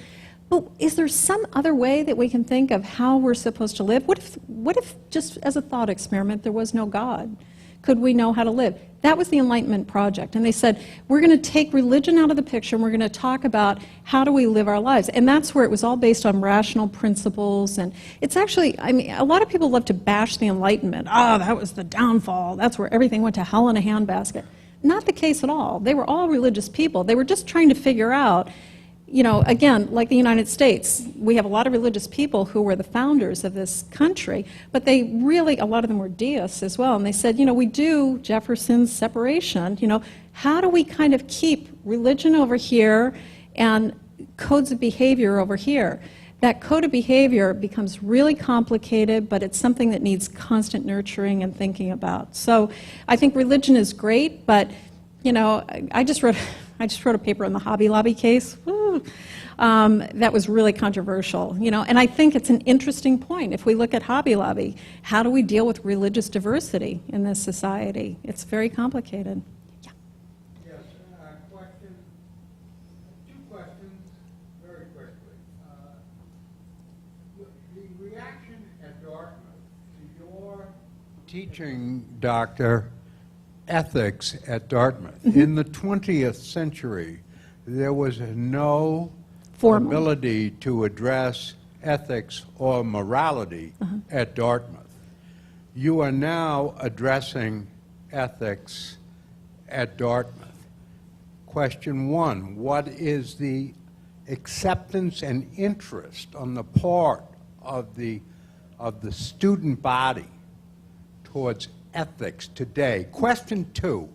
But is there some other way that we can think of how we're supposed to live? What if just as a thought experiment, there was no God? Could we know how to live? That was the Enlightenment Project. And they said, we're going to take religion out of the picture and we're going to talk about how do we live our lives. And that's where it was all based on rational principles. And it's actually, I mean, a lot of people love to bash the Enlightenment. Oh, that was the downfall. That's where everything went to hell in a handbasket. Not the case at all. They were all religious people. They were just trying to figure out, you know, again, like the United States, we have a lot of religious people who were the founders of this country, but they really, a lot of them were deists as well, and they said, you know, we do Jefferson's separation, you know, how do we kind of keep religion over here and codes of behavior over here? That code of behavior becomes really complicated, but it's something that needs constant nurturing and thinking about. So I think religion is great, but, you know, I just wrote a paper on the Hobby Lobby case. That was really controversial, you know, and I think it's an interesting point. If we look at Hobby Lobby, how do we deal with religious diversity in this society? It's very complicated. Yeah. Yes, question. Two questions, very quickly. The reaction at Dartmouth to your teaching, Doctor, ethics at Dartmouth. In the 20th century, there was no ability to address ethics or morality at Dartmouth. You are now addressing ethics at Dartmouth. Question one, what is the acceptance and interest on the part of the student body towards ethics today? Question two,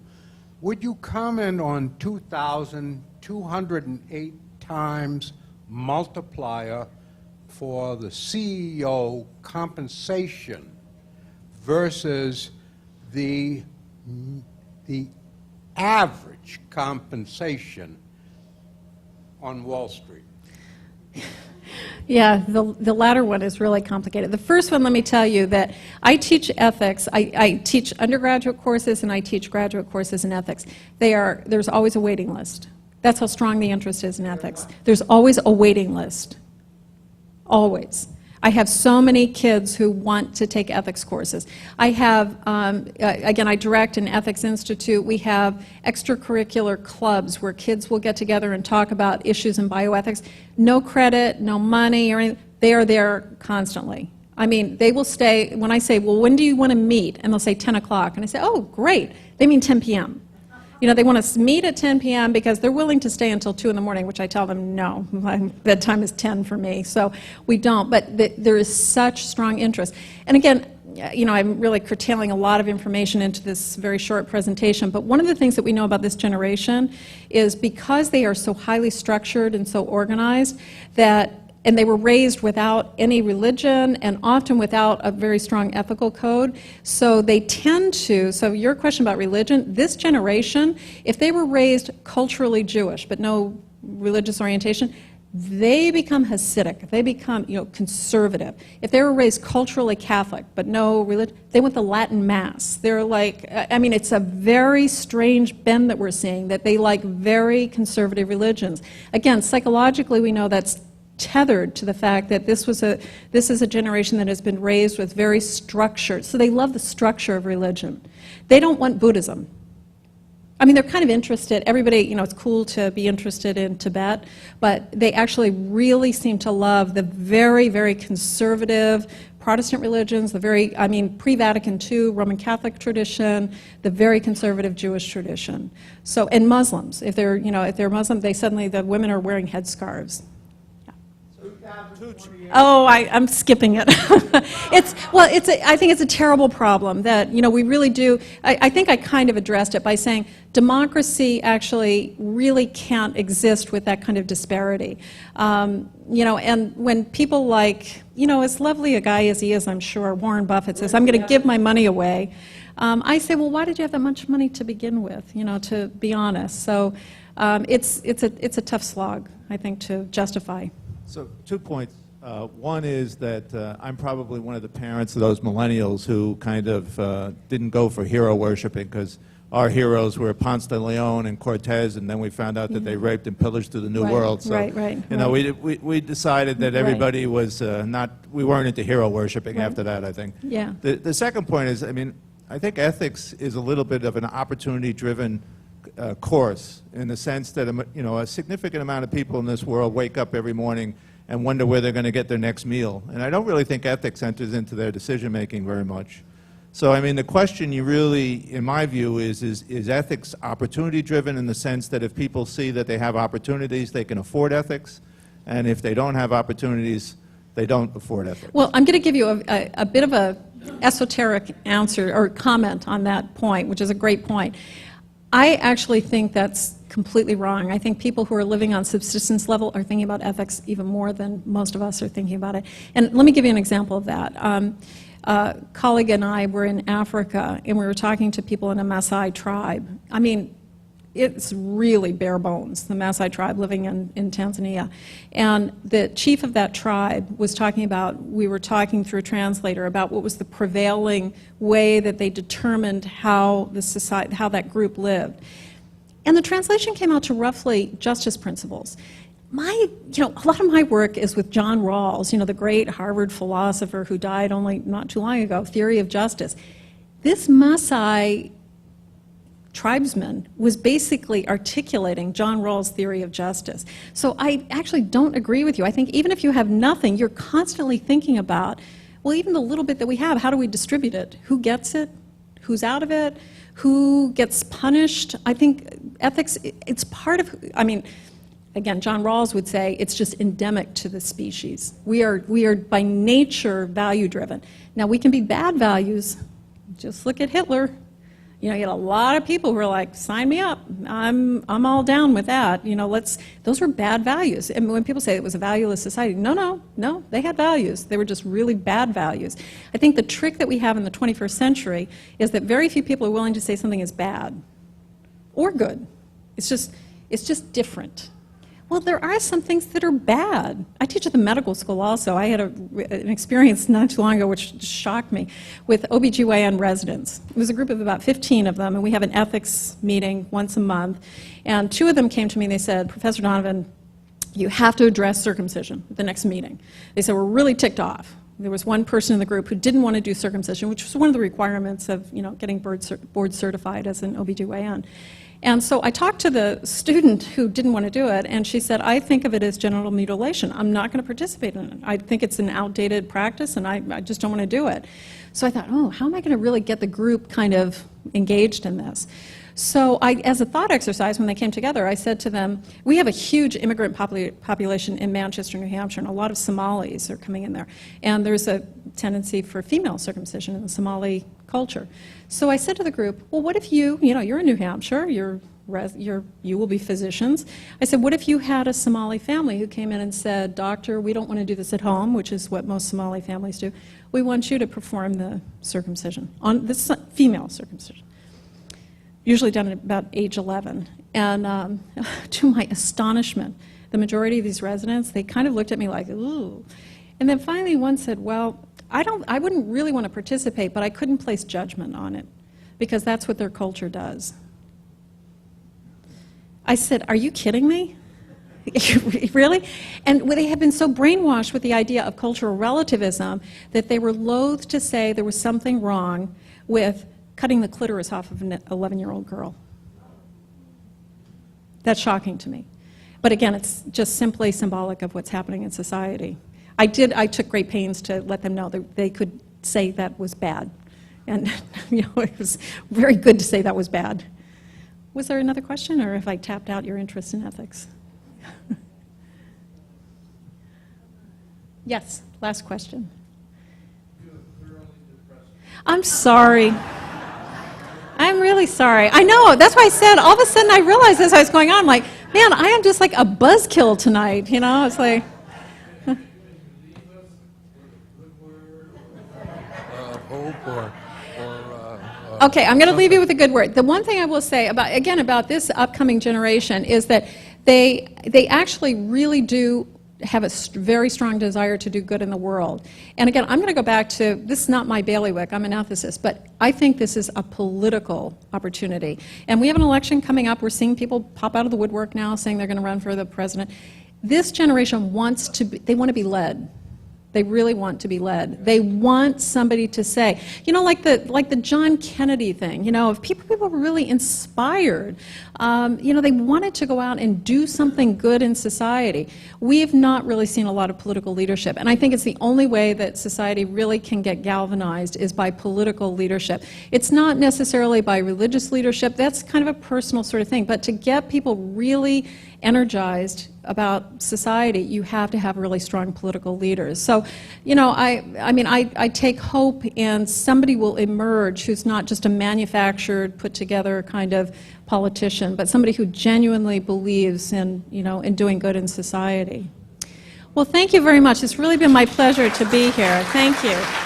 would you comment on 2,208 times multiplier for the CEO compensation versus the average compensation on Wall Street? Yeah, the latter one is really complicated. The first one, let me tell you that I teach ethics. I teach undergraduate courses and I teach graduate courses in ethics. There's always a waiting list. That's how strong the interest is in ethics. There's always a waiting list. Always. I have so many kids who want to take ethics courses. I have, again, I direct an ethics institute. We have extracurricular clubs where kids will get together and talk about issues in bioethics. No credit, no money, or anything. They are there constantly. I mean, they will stay, when I say, well, when do you want to meet? And they'll say 10 o'clock. And I say, oh, great. They mean 10 p.m. You know, they want to meet at 10 p.m. because they're willing to stay until 2 in the morning, which I tell them, no, my bedtime is 10 for me, so we don't. But there is such strong interest. And again, you know, I'm really curtailing a lot of information into this very short presentation, but one of the things that we know about this generation is because they are so highly structured and so organized and they were raised without any religion and often without a very strong ethical code. So they tend to, so your question about religion, this generation, if they were raised culturally Jewish but no religious orientation, they become Hasidic, they become, you know, conservative. If they were raised culturally Catholic but no religion, they want the Latin Mass. They're like, I mean, it's a very strange bend that we're seeing, that they like very conservative religions. Again, psychologically we know that's tethered to the fact that this is a generation that has been raised with very structured, so they love the structure of religion. They don't want Buddhism. I mean, they're kind of interested, everybody, you know, it's cool to be interested in Tibet, but they actually really seem to love the very, very conservative Protestant religions, the very, I mean, pre-Vatican II Roman Catholic tradition, the very conservative Jewish tradition. So, and Muslims, if they're, you know, if they're Muslim, the women are wearing headscarves. Oh, I'm skipping it. I think it's a terrible problem that, you know, we really do. I think I kind of addressed it by saying democracy actually really can't exist with that kind of disparity. You know, and when people like, you know, as lovely a guy as he is, I'm sure, Warren Buffett says, I'm going to give my money away. I say, well, why did you have that much money to begin with, you know, to be honest? So it's a tough slog, I think, to justify. So 2 points. One is that I'm probably one of the parents of those millennials who kind of didn't go for hero worshiping, because our heroes were Ponce de Leon and Cortez, and then we found out that they raped and pillaged through the New World. So, you know, we decided that everybody was we weren't into hero worshiping after that, I think. Yeah. The second point is, I mean, I think ethics is a little bit of an opportunity-driven course, in the sense that, you know, a significant amount of people in this world wake up every morning and wonder where they're going to get their next meal. And I don't really think ethics enters into their decision-making very much. So, I mean, the question you really, in my view, is ethics opportunity-driven, in the sense that if people see that they have opportunities, they can afford ethics, and if they don't have opportunities, they don't afford ethics? Well, I'm going to give you a bit of a esoteric answer or comment on that point, which is a great point. I actually think that's completely wrong. I think people who are living on subsistence level are thinking about ethics even more than most of us are thinking about it. And let me give you an example of that. A colleague and I were in Africa, and we were talking to people in a Maasai tribe. I mean, it's really bare bones, the Maasai tribe living in Tanzania. And the chief of that tribe was talking about, we were talking through a translator about what was the prevailing way that they determined how the society, how that group lived. And the translation came out to roughly justice principles. A lot of my work is with John Rawls, you know, the great Harvard philosopher who died only not too long ago, Theory of Justice. This Maasai tribesmen was basically articulating John Rawls' theory of justice. So I actually don't agree with you. I think even if you have nothing, you're constantly thinking about, well, even the little bit that we have, how do we distribute it? Who gets it? Who's out of it? Who gets punished? I think ethics, it's part of, I mean, again, John Rawls would say it's just endemic to the species. We are by nature value-driven. Now, we can be bad values. Just look at Hitler. You know, you get a lot of people who are like, sign me up. I'm all down with that. You know, those were bad values. And when people say it was a valueless society, no, they had values. They were just really bad values. I think the trick that we have in the 21st century is that very few people are willing to say something is bad or good. It's just different. Well, there are some things that are bad. I teach at the medical school also. I had an experience not too long ago which shocked me with OBGYN residents. It was a group of about 15 of them, and we have an ethics meeting once a month. And 2 of them came to me and they said, Professor Donovan, you have to address circumcision at the next meeting. They said, we're really ticked off. There was one person in the group who didn't want to do circumcision, which was one of the requirements of, you know, getting board certified as an OBGYN. And so I talked to the student who didn't want to do it, and she said, I think of it as genital mutilation. I'm not going to participate in it. I think it's an outdated practice, and I just don't want to do it. So I thought, oh, how am I going to really get the group kind of engaged in this? So as a thought exercise, when they came together, I said to them, we have a huge immigrant population in Manchester, New Hampshire, and a lot of Somalis are coming in there. And there's a tendency for female circumcision in the Somali culture. So I said to the group, well, what if you're in New Hampshire, you will be physicians. I said, what if you had a Somali family who came in and said, doctor, we don't want to do this at home, which is what most Somali families do. We want you to perform the circumcision, on this female circumcision. Usually done at about age 11. And to my astonishment, the majority of these residents, they kind of looked at me like, ooh. And then finally one said, well, I wouldn't really want to participate, but I couldn't place judgment on it because that's what their culture does. I said, are you kidding me? Really? And they have been so brainwashed with the idea of cultural relativism that they were loath to say there was something wrong with cutting the clitoris off of an 11-year-old girl. That's shocking to me. But again, it's just simply symbolic of what's happening in society. I took great pains to let them know that they could say that was bad. And it was very good to say that was bad. Was there another question, or have I tapped out your interest in ethics? Yes, last question. I'm sorry. I'm really sorry. I know, that's why I said, all of a sudden I realized as I was going on, I'm like, man, I am just like a buzzkill tonight, it's like. Okay, I'm going to leave you with a good word. The one thing I will say about this upcoming generation is that they actually really do have a very strong desire to do good in the world. And again, I'm going to go back to, this is not my bailiwick, I'm an ethicist, but I think this is a political opportunity. And we have an election coming up. We're seeing people pop out of the woodwork now saying they're going to run for the president. This generation wants to be, they want to be led. They really want to be led. They want somebody to say, like the John Kennedy thing, if people were really inspired, they wanted to go out and do something good in society. We've not really seen a lot of political leadership, and I think it's the only way that society really can get galvanized is by political leadership. It's not necessarily by religious leadership. That's kind of a personal sort of thing, but to get people really energized about society, you have to have really strong political leaders. So, I take hope in somebody will emerge who's not just a manufactured, put together kind of politician, but somebody who genuinely believes in, in doing good in society. Well, thank you very much. It's really been my pleasure to be here. Thank you.